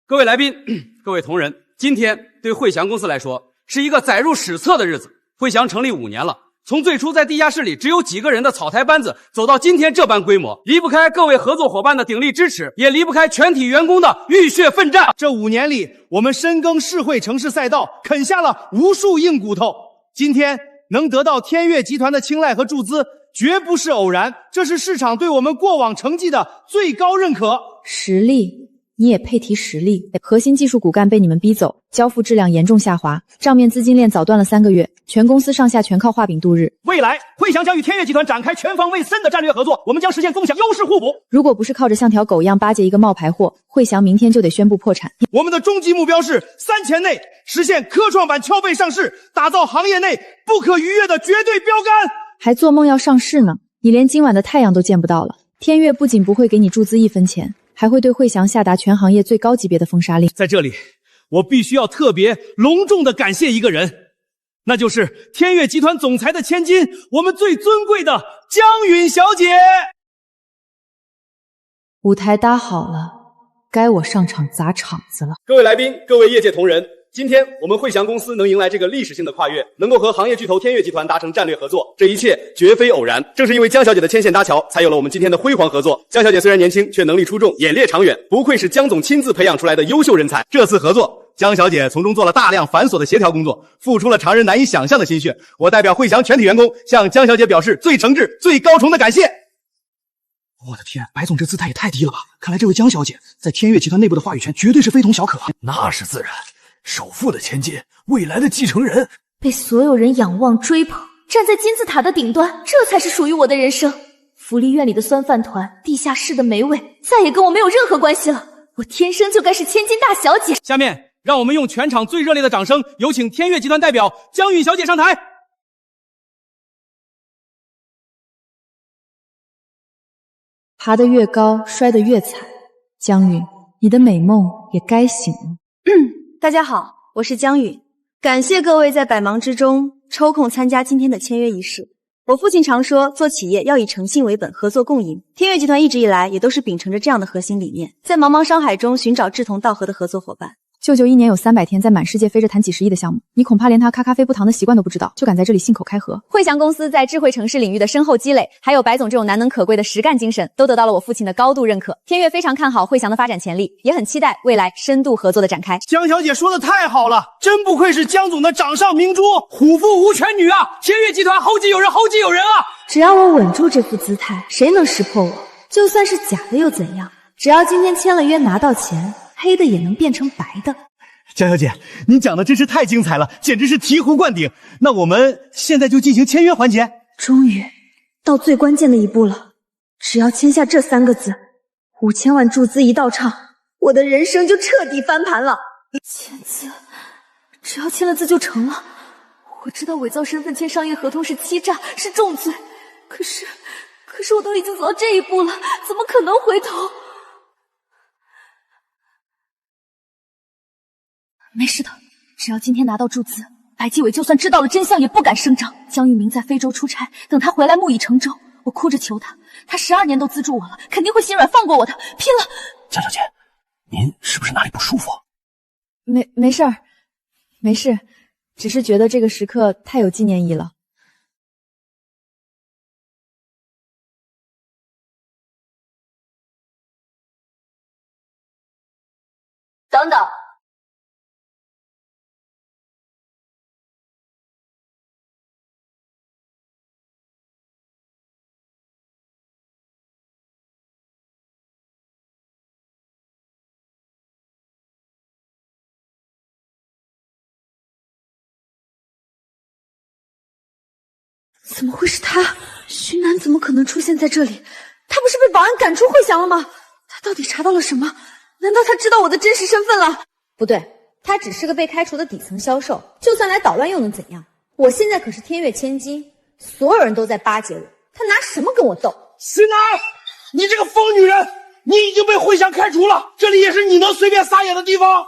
各位来宾，各位同仁，今天对汇祥公司来说是一个载入史册的日子。汇祥成立5年了，从最初在地下室里只有几个人的草台班子，走到今天这般规模，离不开各位合作伙伴的鼎力支持，也离不开全体员工的浴血奋战。这5年里，我们深耕市会城市赛道，啃下了无数硬骨头。今天能得到天悦集团的青睐和注资，绝不是偶然，这是市场对我们过往成绩的最高认可。实力，你也配提实力？核心技术骨干被你们逼走，交付质量严重下滑，账面资金链早断了3个月，全公司上下全靠画饼度日。未来，汇祥将与天悦集团展开全方位深的战略合作，我们将实现共享优势互补。如果不是靠着像条狗一样巴结一个冒牌货，汇祥明天就得宣布破产。我们的终极目标是3前内实现科创板敲背上市，打造行业内不可逾越的绝对标杆。还做梦要上市呢？你连今晚的太阳都见不到了。天悦不仅不会给你注资1分钱，还会对汇祥下达全行业最高级别的封杀令。在这里，我必须要特别隆重的感谢一个人，那就是天悦集团总裁的千金，我们最尊贵的江允小姐。舞台搭好了，该我上场砸场子了。各位来宾，各位业界同仁，今天我们汇祥公司能迎来这个历史性的跨越，能够和行业巨头天悦集团达成战略合作，这一切绝非偶然。正是因为江小姐的牵线搭桥，才有了我们今天的辉煌合作。江小姐虽然年轻，却能力出众，眼裂长远，不愧是江总亲自培养出来的优秀人才。这次合作，江小姐从中做了大量繁琐的协调工作，付出了常人难以想象的心血。我代表汇祥全体员工向江小姐表示最诚挚、最高崇的感谢。我的天，白总这姿态也太低了吧！看来这位江小姐在天悦集团内部的话语权绝对是非同小可。那是自然，首富的千金，未来的继承人，被所有人仰望追捧，站在金字塔的顶端，这才是属于我的人生。福利院里的酸饭团，地下室的美味，再也跟我没有任何关系了。我天生就该是千金大小姐。下面让我们用全场最热烈的掌声，有请天悦集团代表江允小姐上台。爬得越高，摔得越惨。江允，你的美梦也该醒了。大家好，我是江允，感谢各位在百忙之中抽空参加今天的签约仪式。我父亲常说，做企业要以诚信为本，合作共赢。天悦集团一直以来也都是秉承着这样的核心理念，在茫茫商海中寻找志同道合的合作伙伴。舅舅1年有300天在满世界飞着谈几10亿的项目，你恐怕连他咖啡不糖的习惯都不知道，就敢在这里信口开河。汇翔公司在智慧城市领域的深厚积累，还有白总这种难能可贵的实干精神，都得到了我父亲的高度认可。天悦非常看好汇翔的发展潜力，也很期待未来深度合作的展开。江小姐说的太好了，真不愧是江总的掌上明珠，虎父无犬女啊！天悦集团后继有人，后继有人啊！只要我稳住这副姿态，谁能识破我？就算是假的又怎样？只要今天签了约拿到钱，黑的也能变成白的。江小姐，您讲的真是太精彩了，简直是醍醐灌顶。那我们现在就进行签约环节。终于到最关键的一步了，只要签下这3个字，5000万注资一到账，我的人生就彻底翻盘了。签字，只要签了字就成了。我知道伪造身份签商业合同是欺诈，是重罪，可是我都已经走到这一步了，怎么可能回头？没事的，只要今天拿到注资，白继伟就算知道了真相也不敢声张。江玉明在非洲出差，等他回来木已成舟。我哭着求他，他12年都资助我了，肯定会心软放过我的。拼了！江小姐，您是不是哪里不舒服？没事儿，没事，只是觉得这个时刻太有纪念意义了。等等。怎么会是他？徐楠怎么可能出现在这里？他不是被保安赶出汇翔了吗？他到底查到了什么？难道他知道我的真实身份了？不对，他只是个被开除的底层销售，就算来捣乱又能怎样？我现在可是天悦千金，所有人都在巴结我，他拿什么跟我斗？徐楠，你这个疯女人，你已经被汇翔开除了，这里也是你能随便撒野的地方。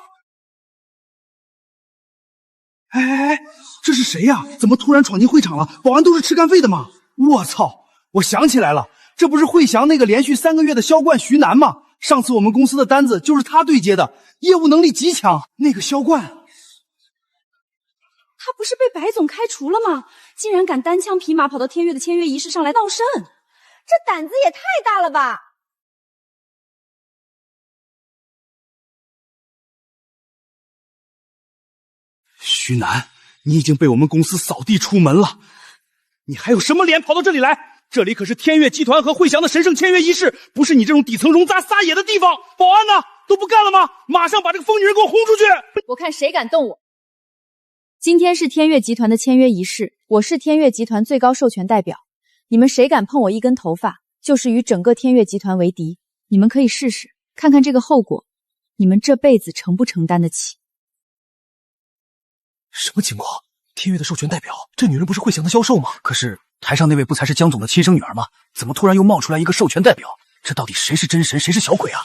哎，这是谁呀？怎么突然闯进会场了？保安都是吃干废的吗？我操！我想起来了，这不是汇翔那个连续3个月的销冠徐楠吗？上次我们公司的单子就是他对接的，业务能力极强。那个销冠，他不是被白总开除了吗？竟然敢单枪匹马跑到天悦的签约仪式上来闹事，这胆子也太大了吧！徐楠，你已经被我们公司扫地出门了，你还有什么脸跑到这里来？这里可是天悦集团和汇翔的神圣签约仪式，不是你这种底层冗杂撒野的地方。保安呢？都不干了吗？马上把这个疯女人给我轰出去！我看谁敢动我！今天是天悦集团的签约仪式，我是天悦集团最高授权代表，你们谁敢碰我一根头发，就是与整个天悦集团为敌。你们可以试试，看看这个后果，你们这辈子承不承担得起？什么情况？天悦的授权代表，这女人不是汇翔的销售吗？可是台上那位不才是江总的亲生女儿吗？怎么突然又冒出来一个授权代表？这到底谁是真神，谁是小鬼啊？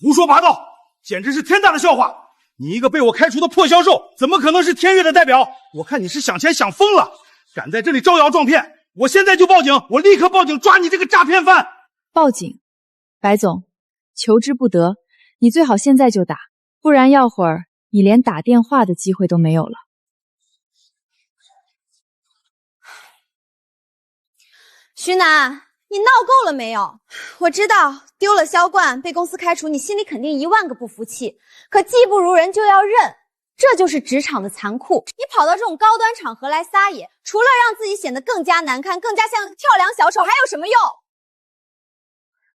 胡说八道，简直是天大的笑话！你一个被我开除的破销售，怎么可能是天悦的代表？我看你是想钱想疯了，敢在这里招摇撞骗！我现在就报警，我立刻报警抓你这个诈骗犯！报警？白总，求之不得，你最好现在就打，不然要会儿你连打电话的机会都没有了。徐楠，你闹够了没有？我知道丢了销冠被公司开除，你心里肯定10000个不服气，可技不如人就要认，这就是职场的残酷。你跑到这种高端场合来撒野，除了让自己显得更加难看，更加像跳梁小丑，还有什么用？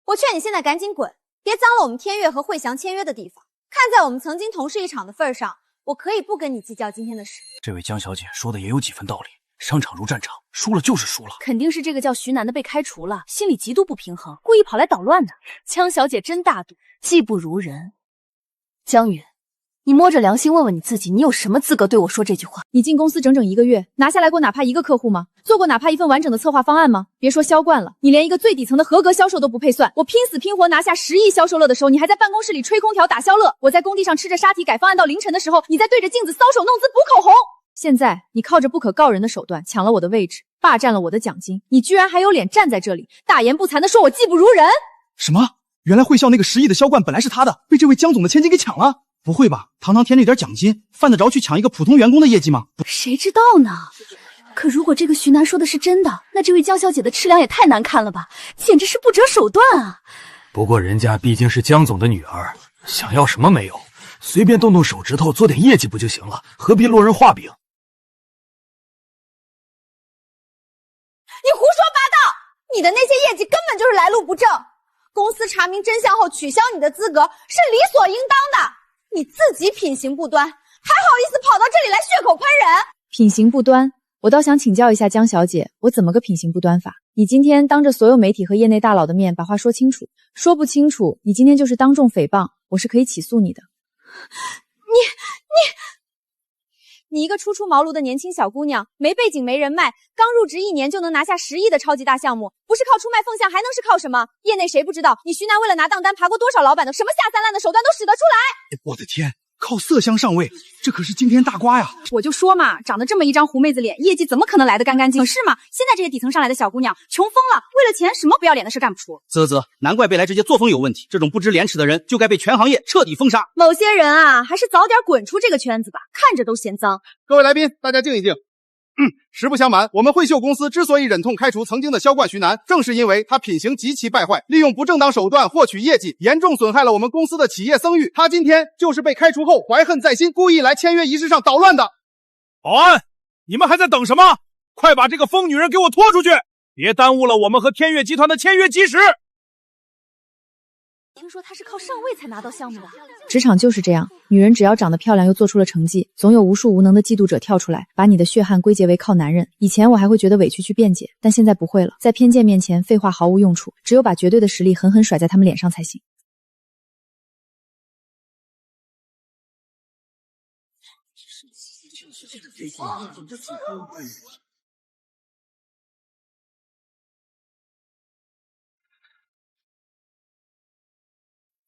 我劝你现在赶紧滚，别脏了我们天悦和汇翔签约的地方。看在我们曾经同事一场的份上，我可以不跟你计较今天的事。这位江小姐说的也有几分道理，商场如战场，输了就是输了。肯定是这个叫徐楠的被开除了，心里极度不平衡，故意跑来捣乱的。江小姐真大度，技不如人。江云，你摸着良心问问你自己，你有什么资格对我说这句话？你进公司整整1个月，拿下来过哪怕1个客户吗？做过哪怕一份完整的策划方案吗？别说销冠了，你连一个最底层的合格销售都不配算。我拼死拼活拿下10亿销售乐的时候，你还在办公室里吹空调打消乐；我在工地上吃着沙提改方案到凌晨的时候，你在对着镜子搔首弄姿补口红。现在你靠着不可告人的手段抢了我的位置，霸占了我的奖金，你居然还有脸站在这里大言不惭地说我技不如人？什么？原来汇效那个10亿的销冠本来是他的，被这位江总的千金给抢了？不会吧？堂堂添了一点奖金，犯得着去抢一个普通员工的业绩吗？谁知道呢？可如果这个徐楠说的是真的，那这位江小姐的吃粮也太难看了吧，简直是不择手段啊！不过人家毕竟是江总的女儿，想要什么没有，随便动动手指头做点业绩不就行了？何必落人画饼？你胡说八道！你的那些业绩根本就是来路不正，公司查明真相后取消你的资格是理所应当的。你自己品行不端，还好意思跑到这里来血口喷人？品行不端，我倒想请教一下江小姐，我怎么个品行不端法？你今天当着所有媒体和业内大佬的面把话说清楚，说不清楚，你今天就是当众诽谤，我是可以起诉你的。你一个初出茅庐的年轻小姑娘，没背景没人脉，刚入职1年就能拿下10亿的超级大项目，不是靠出卖凤象还能是靠什么？业内谁不知道你徐楠为了拿档单爬过多少老板的什么下三滥的手段都使得出来？我的天，靠色香上位，这可是惊天大瓜呀！我就说嘛，长得这么一张狐妹子脸，业绩怎么可能来得干干净？可是嘛，现在这些底层上来的小姑娘穷疯了，为了钱什么不要脸的事干不出。啧，难怪贝莱直接作风有问题，这种不知廉耻的人就该被全行业彻底封杀。某些人啊，还是早点滚出这个圈子吧，看着都嫌脏。各位来宾，大家静一静。实不相瞒，我们汇秀公司之所以忍痛开除曾经的销冠徐楠，正是因为他品行极其败坏，利用不正当手段获取业绩，严重损害了我们公司的企业声誉。他今天就是被开除后怀恨在心，故意来签约仪式上捣乱的。保安，你们还在等什么？快把这个疯女人给我拖出去，别耽误了我们和天悦集团的签约基石。听说她是靠上位才拿到项目的。职场就是这样，女人只要长得漂亮又做出了成绩，总有无数无能的嫉妒者跳出来，把你的血汗归结为靠男人。以前我还会觉得委屈去辩解，但现在不会了。在偏见面前，废话毫无用处，只有把绝对的实力狠狠甩在他们脸上才行。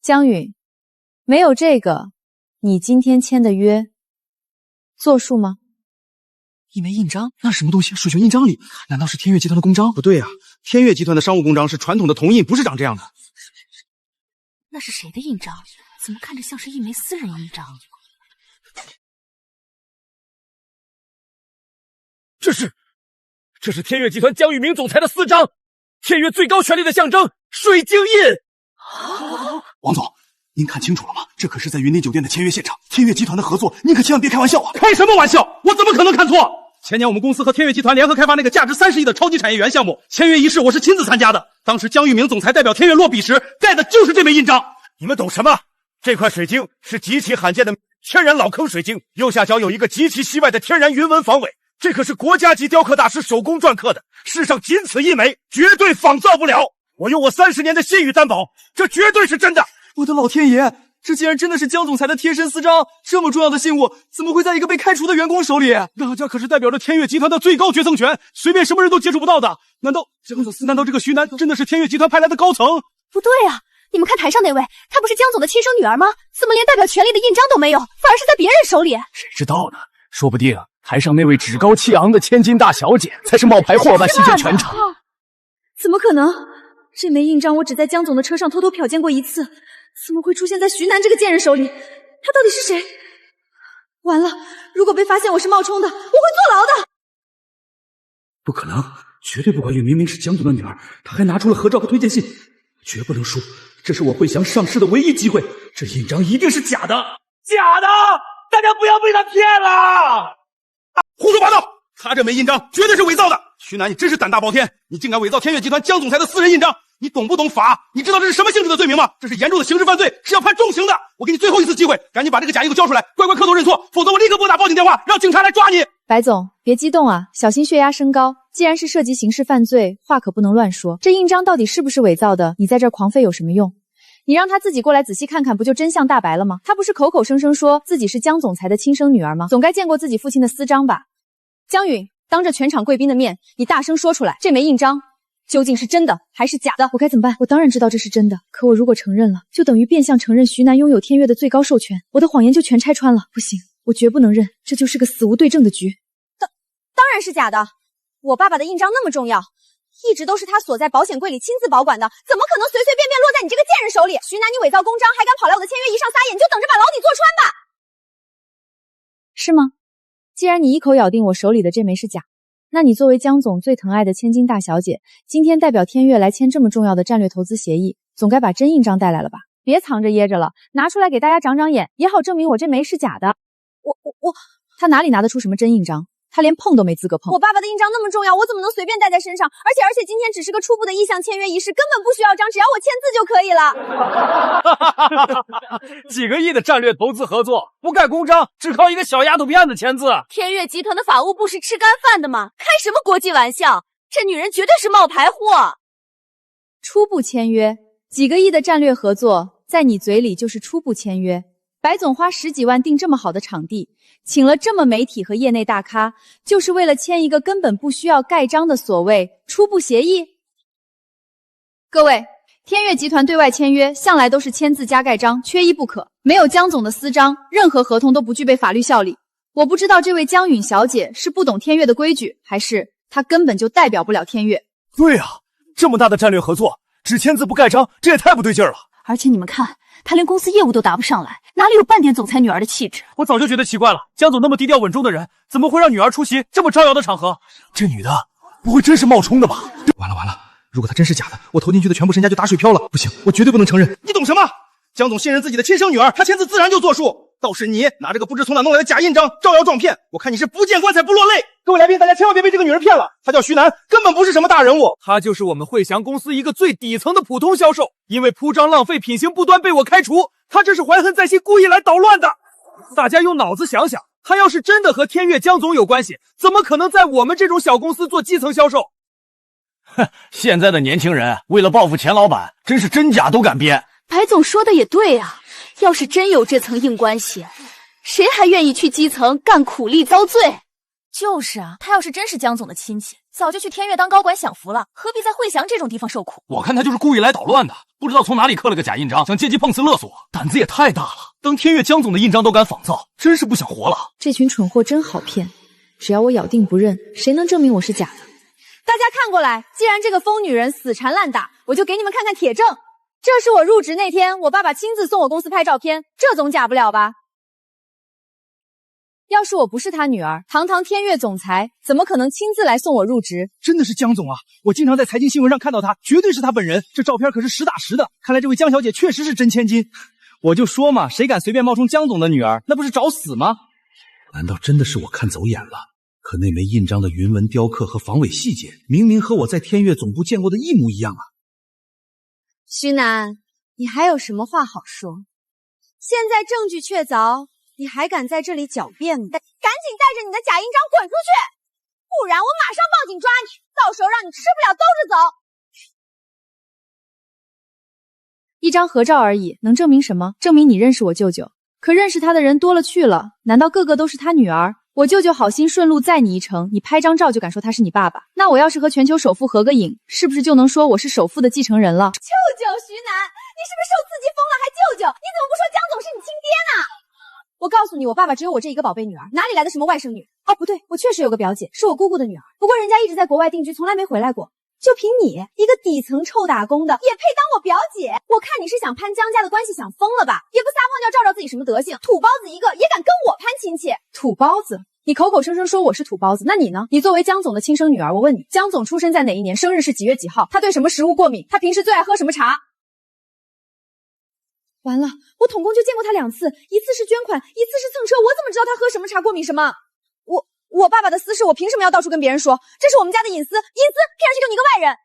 江允，没有这个，你今天签的约作数吗？一枚印章？那是什么东西？水熊印章里难道是天悦集团的公章？不对呀，天悦集团的商务公章是传统的铜印，不是长这样的。那是谁的印章？怎么看着像是一枚私人印章？这是天悦集团江宇明总裁的私章，天悦最高权力的象征——水晶印。王总，您看清楚了吗？这可是在云顶酒店的签约现场，天悦集团的合作，您可千万别开玩笑啊！开什么玩笑？我怎么可能看错？前年我们公司和天悦集团联合开发那个价值30亿的超级产业园项目，签约仪式我是亲自参加的。当时江玉明总裁代表天悦落笔时，盖的就是这枚印章。你们懂什么？这块水晶是极其罕见的天然老坑水晶，右下角有一个极其稀外的天然云纹防伪，这可是国家级雕刻大师手工篆刻的，世上仅此一枚，绝对仿造不了。我用我30年的信誉担保，这绝对是真的。我的老天爷，这竟然真的是江总裁的贴身私章！这么重要的信物，怎么会在一个被开除的员工手里？那家可是代表着天悦集团的最高决策权，随便什么人都接触不到的。难道这个徐楠真的是天悦集团派来的高层？不对啊，你们看台上那位，她不是江总的亲生女儿吗？怎么连代表权力的印章都没有，反而是在别人手里？谁知道呢？说不定台上那位趾高气昂的千金大小姐才是冒牌货吧，席卷全场。怎么可能？这枚印章我只在江总的车上偷偷瞟见过一次，怎么会出现在徐楠这个贱人手里？他到底是谁？完了，如果被发现我是冒充的，我会坐牢的。不可能，绝对不可以！明明是江总的女儿，她还拿出了合照和推荐信，绝不能输！这是我汇翔上市的唯一机会，这印章一定是假的！假的！大家不要被他骗了！胡说八道！他这枚印章绝对是伪造的！徐楠，你真是胆大包天，你竟敢伪造天悦集团江总裁的私人印章！你懂不懂法？你知道这是什么性质的罪名吗？这是严重的刑事犯罪，是要判重刑的！我给你最后一次机会，赶紧把这个假印给我交出来，乖乖磕头认错，否则我立刻拨打报警电话，让警察来抓你！白总，别激动啊，小心血压升高。既然是涉及刑事犯罪，话可不能乱说。这印章到底是不是伪造的？你在这儿狂吠有什么用？你让他自己过来仔细看看，不就真相大白了吗？他不是口口声声说自己是江总裁的亲生女儿吗？总该见过自己父亲的私章吧？江允，当着全场贵宾的面，你大声说出来，这枚印章究竟是真的还是假的？我该怎么办？我当然知道这是真的，可我如果承认了，就等于变相承认徐楠拥有天悦的最高授权，我的谎言就全拆穿了。不行，我绝不能认，这就是个死无对证的局。当然是假的，我爸爸的印章那么重要，一直都是他锁在保险柜里亲自保管的，怎么可能随随便便落在你这个贱人手里？徐楠，你伪造公章，还敢跑来我的签约仪上撒野，你就等着把牢底坐穿吧！是吗？既然你一口咬定我手里的这枚是假，那你作为江总最疼爱的千金大小姐，今天代表天悦来签这么重要的战略投资协议，总该把真印章带来了吧？别藏着掖着了，拿出来给大家长长眼，也好证明我这枚是假的。他哪里拿得出什么真印章？他连碰都没资格碰。我爸爸的印章那么重要，我怎么能随便带在身上？而且今天只是个初步的意向签约仪式，根本不需要章，只要我签字就可以了。几个亿的战略投资合作，不盖公章，只靠一个小丫头片子签字。天悦集团的法务部是吃干饭的吗？开什么国际玩笑？这女人绝对是冒牌货。初步签约，几个亿的战略合作，在你嘴里就是初步签约。白总花10几万订这么好的场地，请了这么媒体和业内大咖，就是为了签一个根本不需要盖章的所谓初步协议？各位，天悦集团对外签约向来都是签字加盖章，缺一不可。没有江总的私章，任何合同都不具备法律效力。我不知道这位江允小姐是不懂天悦的规矩，还是她根本就代表不了天悦。对啊，这么大的战略合作，只签字不盖章，这也太不对劲了。而且你们看，他连公司业务都答不上来，哪里有半点总裁女儿的气质？我早就觉得奇怪了，江总那么低调稳重的人，怎么会让女儿出席这么招摇的场合？这女的不会真是冒充的吧？完了，如果她真是假的，我投进去的全部身家就打水漂了。不行，我绝对不能承认。你懂什么？江总信任自己的亲生女儿，他签字自然就作数。倒是你拿着个不知从哪弄来的假印章，招摇撞骗，我看你是不见棺材不落泪。各位来宾，大家千万别被这个女人骗了，她叫徐楠，根本不是什么大人物。她就是我们汇祥公司一个最底层的普通销售，因为铺张浪费、品行不端被我开除。她这是怀恨在心，故意来捣乱的。大家用脑子想想，她要是真的和天悦江总有关系，怎么可能在我们这种小公司做基层销售？哼，现在的年轻人为了报复钱老板，真是真假都敢编。白总说的也对啊，要是真有这层硬关系，谁还愿意去基层干苦力遭罪？就是啊，他要是真是江总的亲戚，早就去天悦当高管享福了，何必在汇祥这种地方受苦？我看他就是故意来捣乱的，不知道从哪里刻了个假印章，想借机碰瓷勒索，胆子也太大了，当天悦江总的印章都敢仿造，真是不想活了。这群蠢货真好骗，只要我咬定不认，谁能证明我是假的？大家看过来，既然这个疯女人死缠烂打，我就给你们看看铁证。这是我入职那天，我爸爸亲自送我公司拍照片，这总假不了吧？要是我不是他女儿，堂堂天悦总裁，怎么可能亲自来送我入职？真的是江总啊！我经常在财经新闻上看到他，绝对是他本人。这照片可是实打实的，看来这位江小姐确实是真千金。我就说嘛，谁敢随便冒充江总的女儿，那不是找死吗？难道真的是我看走眼了？可那枚印章的云纹雕刻和防伪细节，明明和我在天悦总部见过的一模一样啊！徐楠，你还有什么话好说？现在证据确凿，你还敢在这里狡辩吗？赶紧带着你的假印章滚出去，不然我马上报警抓你，到时候让你吃不了兜着走。一张合照而已，能证明什么？证明你认识我舅舅。可认识他的人多了去了，难道个个都是他女儿？我舅舅好心顺路载你一程，你拍张照就敢说他是你爸爸？那我要是和全球首富合个影，是不是就能说我是首富的继承人了？舅舅徐楠，你是不是受刺激疯了还舅舅？你怎么不说江总是你亲爹呢？我告诉你，我爸爸只有我这一个宝贝女儿，哪里来的什么外甥女？哦，不对，我确实有个表姐，是我姑姑的女儿，不过人家一直在国外定居，从来没回来过。就凭你一个底层臭打工的，也配当我表姐？我看你是想攀江家的关系，想疯了吧？也不撒泡尿照照自己什么德行？土包子一个，也敢跟我攀亲戚？土包子？你口口声声说我是土包子，那你呢？你作为江总的亲生女儿，我问你，江总出生在哪一年？生日是几月几号？他对什么食物过敏？他平时最爱喝什么茶？完了，我统共就见过他2次，一次是捐款，一次是蹭车，我怎么知道他喝什么茶过敏什么？我爸爸的私事，我凭什么要到处跟别人说？这是我们家的隐私，骗上去就你个外人。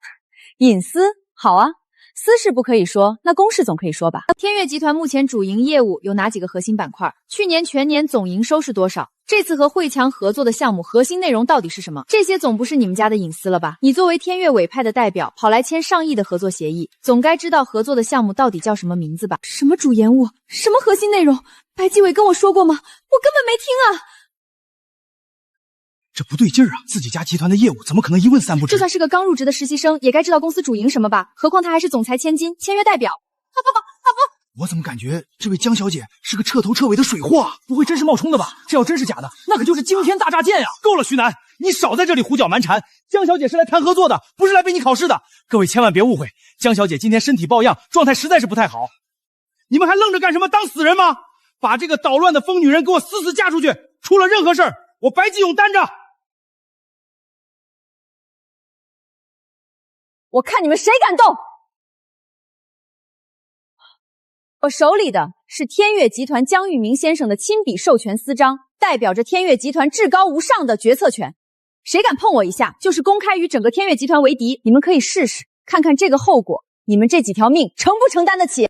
隐私好啊，私事不可以说，那公事总可以说吧？天悦集团目前主营业务有哪几个核心板块？去年全年总营收是多少？这次和汇强合作的项目核心内容到底是什么？这些总不是你们家的隐私了吧？你作为天悦委派的代表，跑来签上亿的合作协议，总该知道合作的项目到底叫什么名字吧？什么主研务？什么核心内容？白继伟跟我说过吗？我根本没听啊！这不对劲儿啊！自己家集团的业务怎么可能一问三不知？就算是个刚入职的实习生，也该知道公司主营什么吧？何况他还是总裁千金，签约代表。我怎么感觉这位江小姐是个彻头彻尾的水货啊？不会真是冒充的吧？这要真是假的，那可就是惊天大炸剑呀！够了，徐楠，你少在这里胡搅蛮缠。江小姐是来谈合作的，不是来被你考试的。各位千万别误会，江小姐今天身体抱恙，状态实在是不太好。你们还愣着干什么？当死人吗？把这个捣乱的疯女人给我死死嫁出去！出了任何事儿，我白继勇担着。我看你们谁敢动！我手里的是天悦集团江玉明先生的亲笔授权私章，代表着天悦集团至高无上的决策权。谁敢碰我一下，就是公开与整个天悦集团为敌。你们可以试试，看看这个后果，你们这几条命承不承担得起？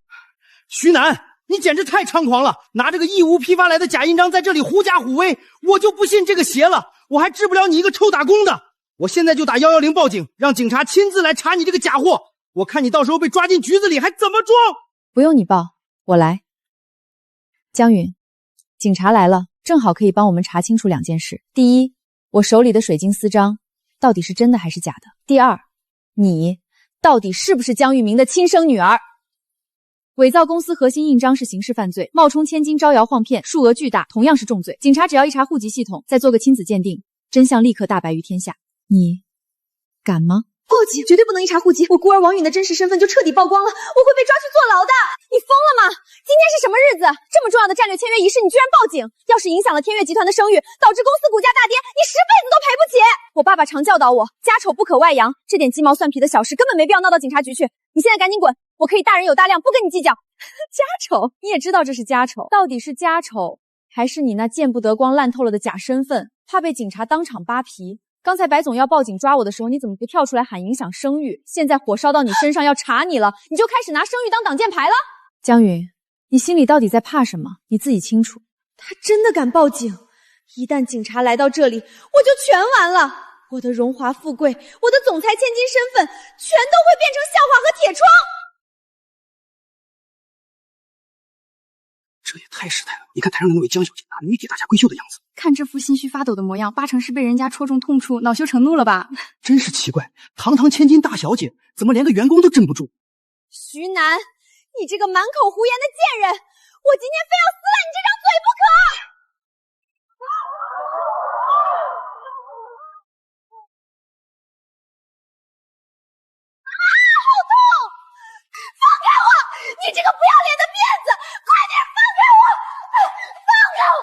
徐楠，你简直太猖狂了！拿这个义乌批发来的假印章在这里狐假虎威，我就不信这个邪了！我还治不了你一个臭打工的！我现在就打110报警，让警察亲自来查你这个假货。我看你到时候被抓进局子里还怎么装！不用你报，我来。江云，警察来了，正好可以帮我们查清楚2件事。第一，我手里的水晶私章到底是真的还是假的？第二，你到底是不是江玉明的亲生女儿？伪造公司核心印章是刑事犯罪，冒充千金招摇晃骗，数额巨大，同样是重罪。警察只要一查户籍系统，再做个亲子鉴定，真相立刻大白于天下。你敢吗？报警！绝对不能一查户籍，我孤儿王允的真实身份就彻底曝光了，我会被抓去坐牢的！你疯了吗？今天是什么日子？这么重要的战略签约仪式，你居然报警！要是影响了天悦集团的声誉，导致公司股价大跌，你10辈子都赔不起！我爸爸常教导我，家丑不可外扬，这点鸡毛蒜皮的小事根本没必要闹到警察局去。你现在赶紧滚！我可以大人有大量，不跟你计较。家丑，你也知道这是家丑，到底是家丑，还是你那见不得光烂透了的假身份，怕被警察当场扒皮？刚才白总要报警抓我的时候，你怎么不跳出来喊影响声誉？现在火烧到你身上要查你了，你就开始拿声誉当挡箭牌了？江云，你心里到底在怕什么？你自己清楚。他真的敢报警？一旦警察来到这里，我就全完了。我的荣华富贵，我的总裁千金身份，全都会变成笑话和铁窗。这也太失态了！你看台上的那位江小姐，拿女给大家闺秀的样子。看这副心虚发抖的模样，8成是被人家戳中痛处，恼羞成怒了吧？真是奇怪，堂堂千金大小姐，怎么连个员工都镇不住？徐楠，你这个满口胡言的贱人，我今天非要撕烂你这张嘴不可！好痛！放开我！你这个不要脸的辫子，快点放开我！放开我！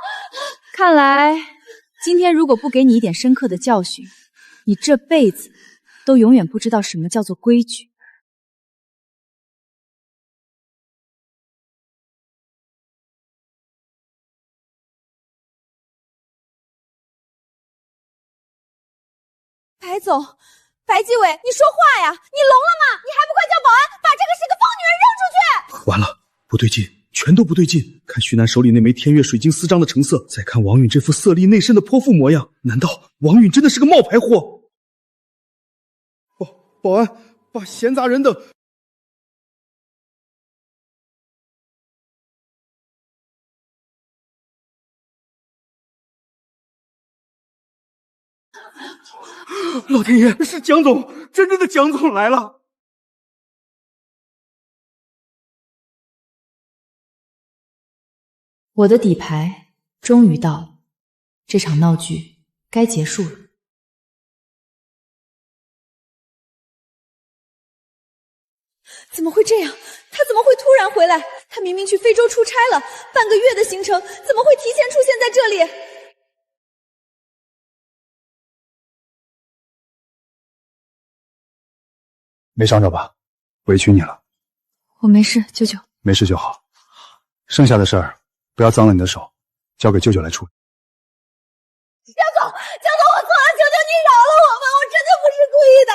看来今天如果不给你一点深刻的教训，你这辈子都永远不知道什么叫做规矩。白总，白纪委，你说话呀！你聋了吗？你还不快叫保安把这个是个疯女人扔出去！完了，不对劲，全都不对劲。看徐楠手里那枚天悦水晶私章的成色，再看王允这副色厉内荏的泼妇模样，难道王允真的是个冒牌货？保安，把闲杂人等。老天爷，是蒋总，真正的蒋总来了！我的底牌终于到了，这场闹剧该结束了。怎么会这样？他怎么会突然回来？他明明去非洲出差了，半个月的行程，怎么会提前出现在这里？没伤着吧？委屈你了。我没事，舅舅。没事就好。剩下的事儿不要脏了你的手，交给舅舅来处理。江总，我错了，求求你饶了我吧，我真的不是故意的，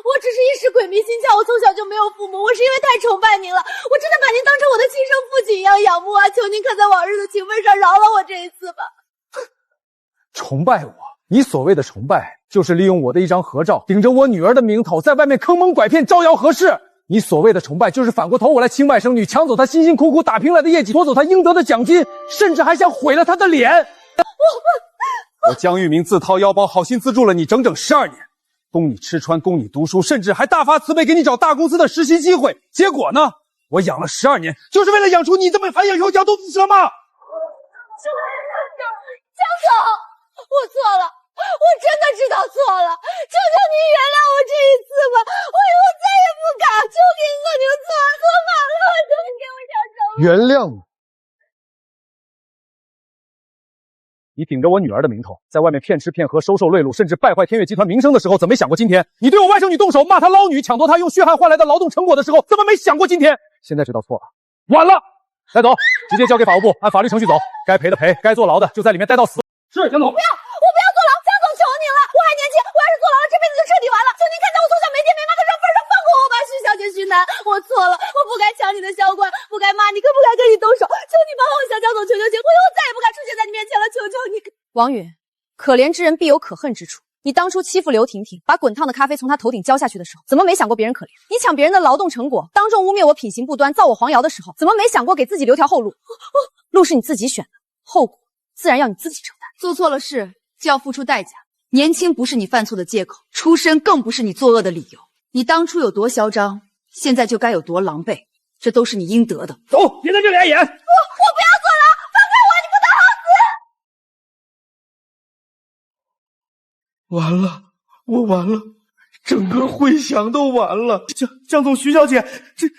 我只是一时鬼迷心窍，我从小就没有父母，我是因为太崇拜您了，我真的把您当成我的亲生父亲一样仰慕啊，求您可在往日的情分上饶了我这一次吧。崇拜我？你所谓的崇拜，就是利用我的一张合照，顶着我女儿的名头，在外面坑蒙拐骗，招摇河市。你所谓的崇拜，就是反过头我来亲外甥女，抢走她辛辛苦苦打拼来的业绩，夺走她应得的奖金，甚至还想毁了她的脸。我江玉明自掏腰包，好心资助了你整整12年，供你吃穿，供你读书，甚至还大发慈悲给你找大公司的实习机会。结果呢？我养了12年，就是为了养出你这么繁衍有脚肚子蛇吗？江总，我错了，我真的知道错了，求求您原谅我这一次吧，我以后再也不敢，求您了，您错反了，求您给我条生路。原谅我。你顶着我女儿的名头，在外面骗吃骗喝、收受贿赂，甚至败坏天悦集团名声的时候，怎么没想过今天？你对我外甥女动手，骂她捞女，抢夺她用血汗换来的劳动成果的时候，怎么没想过今天？现在知道错了，晚了。带走，直接交给法务部，按法律程序走，该赔的赔，该坐牢的就在里面待到死。是，江总。我不要坐牢，江总，求您了，我还年轻，我要是坐牢了，这辈子就彻底完了。求您看在我从小没爹没妈的份上，放过我吧，徐小姐，徐楠，我错了，我不该抢你的销冠，不该骂你，更不该跟你动手，求你帮我向江总求情，我以后再也不敢出现在你面前了，求求你。王允，可怜之人必有可恨之处。你当初欺负刘婷婷，把滚烫的咖啡从她头顶浇下去的时候，怎么没想过别人可怜？你抢别人的劳动成果，当众污蔑我品行不端，造我黄谣的时候，怎么没想过给自己留条后路？路是你自己选的，后果自然要你自己承担。做错了事就要付出代价，年轻不是你犯错的借口，出身更不是你作恶的理由。你当初有多嚣张，现在就该有多狼狈，这都是你应得的。走，别在这里碍眼。我不要坐牢，放开我，你不得好死！完了，我完了，整个汇祥都完了。江总、徐小姐，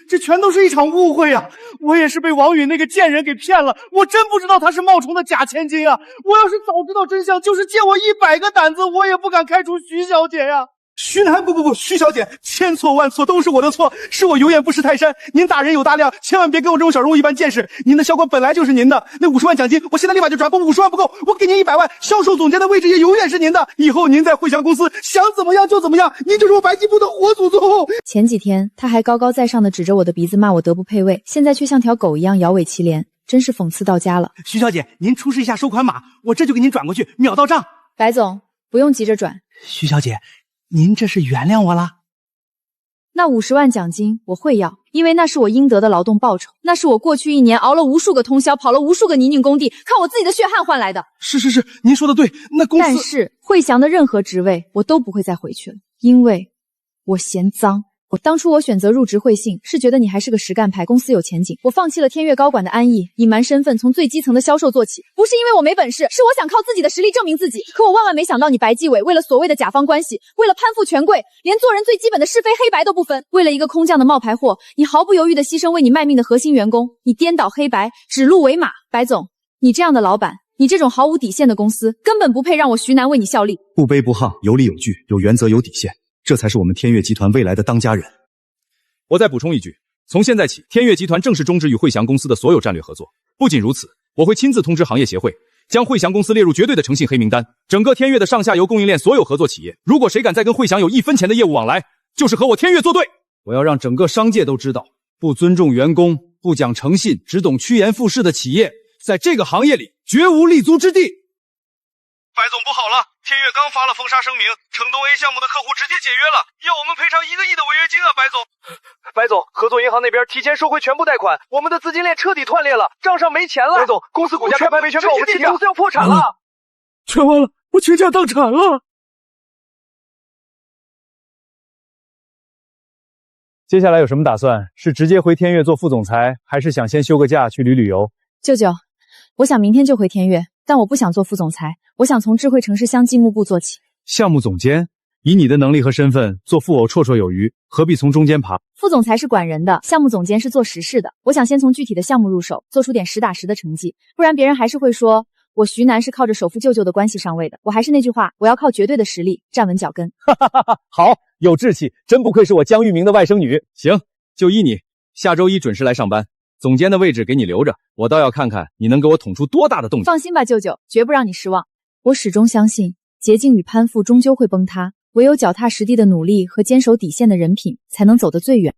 这全都是一场误会啊！我也是被王允那个贱人给骗了，我真不知道他是冒充的假千金啊！我要是早知道真相，就是借我100个胆子，我也不敢开除徐小姐呀！徐楠，不，徐小姐，千错万错都是我的错，是我有眼不识泰山。您大人有大量，千万别跟我这种小人物一般见识。您的销冠本来就是您的，那50万奖金，我现在立马就转，不50万不够，我给您100万，销售总监的位置也永远是您的。以后您在汇祥公司想怎么样就怎么样，您就是我白金部的活祖宗。前几天他还高高在上的指着我的鼻子骂我德不配位，现在却像条狗一样摇尾乞怜，真是讽刺到家了。徐小姐，您出示一下收款码，我这就给您转过去，秒到账。白总，不用急着转。徐小姐，您这是原谅我啦？那50万奖金我会要，因为那是我应得的劳动报酬，那是我过去1年熬了无数个通宵，跑了无数个泥泞工地，靠我自己的血汗换来的。是，您说的对，那公司……但是汇祥的任何职位我都不会再回去了，因为我嫌脏。当初我选择入职汇信，是觉得你还是个实干派，公司有前景。我放弃了天悦高管的安逸，隐瞒身份，从最基层的销售做起，不是因为我没本事，是我想靠自己的实力证明自己。可我万万没想到，你白继伟为了所谓的甲方关系，为了攀附权贵，连做人最基本的是非黑白都不分。为了一个空降的冒牌货，你毫不犹豫地牺牲为你卖命的核心员工，你颠倒黑白，指鹿为马。白总，你这样的老板，你这种毫无底线的公司，根本不配让我徐楠为你效力。不卑不亢，有理有据，有原则有底线，这才是我们天悦集团未来的当家人。我再补充一句，从现在起，天悦集团正式终止与汇祥公司的所有战略合作。不仅如此，我会亲自通知行业协会，将汇祥公司列入绝对的诚信黑名单。整个天悦的上下游供应链所有合作企业，如果谁敢再跟汇祥有1分钱的业务往来，就是和我天悦作对。我要让整个商界都知道，不尊重员工、不讲诚信、只懂趋炎附势的企业，在这个行业里绝无立足之地。白总不好了，天悦刚发了封杀声明，城东 A 项目的客户直接解约了，要我们赔偿1个亿的违约金啊！白总，白总，合作银行那边提前收回全部贷款，我们的资金链彻底断裂了，账上没钱了。白总，公司股价开盘没全告，我们地产公司要破产了，全完了，我倾家荡产了。接下来有什么打算？是直接回天悦做副总裁，还是想先休个假去旅游？舅舅，我想明天就回天悦，但我不想做副总裁，我想从智慧城市项目部做起。项目总监，以你的能力和身份，做副偶绰绰有余，何必从中间爬？副总裁是管人的，项目总监是做实事的。我想先从具体的项目入手，做出点实打实的成绩，不然别人还是会说我徐楠是靠着首富舅舅的关系上位的。我还是那句话，我要靠绝对的实力站稳脚跟。好，有志气，真不愧是我江玉明的外甥女。行，就依你，下周1准时来上班。总监的位置给你留着，我倒要看看你能给我捅出多大的动静。放心吧，舅舅，绝不让你失望。我始终相信，捷径与攀附终究会崩塌，唯有脚踏实地的努力和坚守底线的人品，才能走得最远。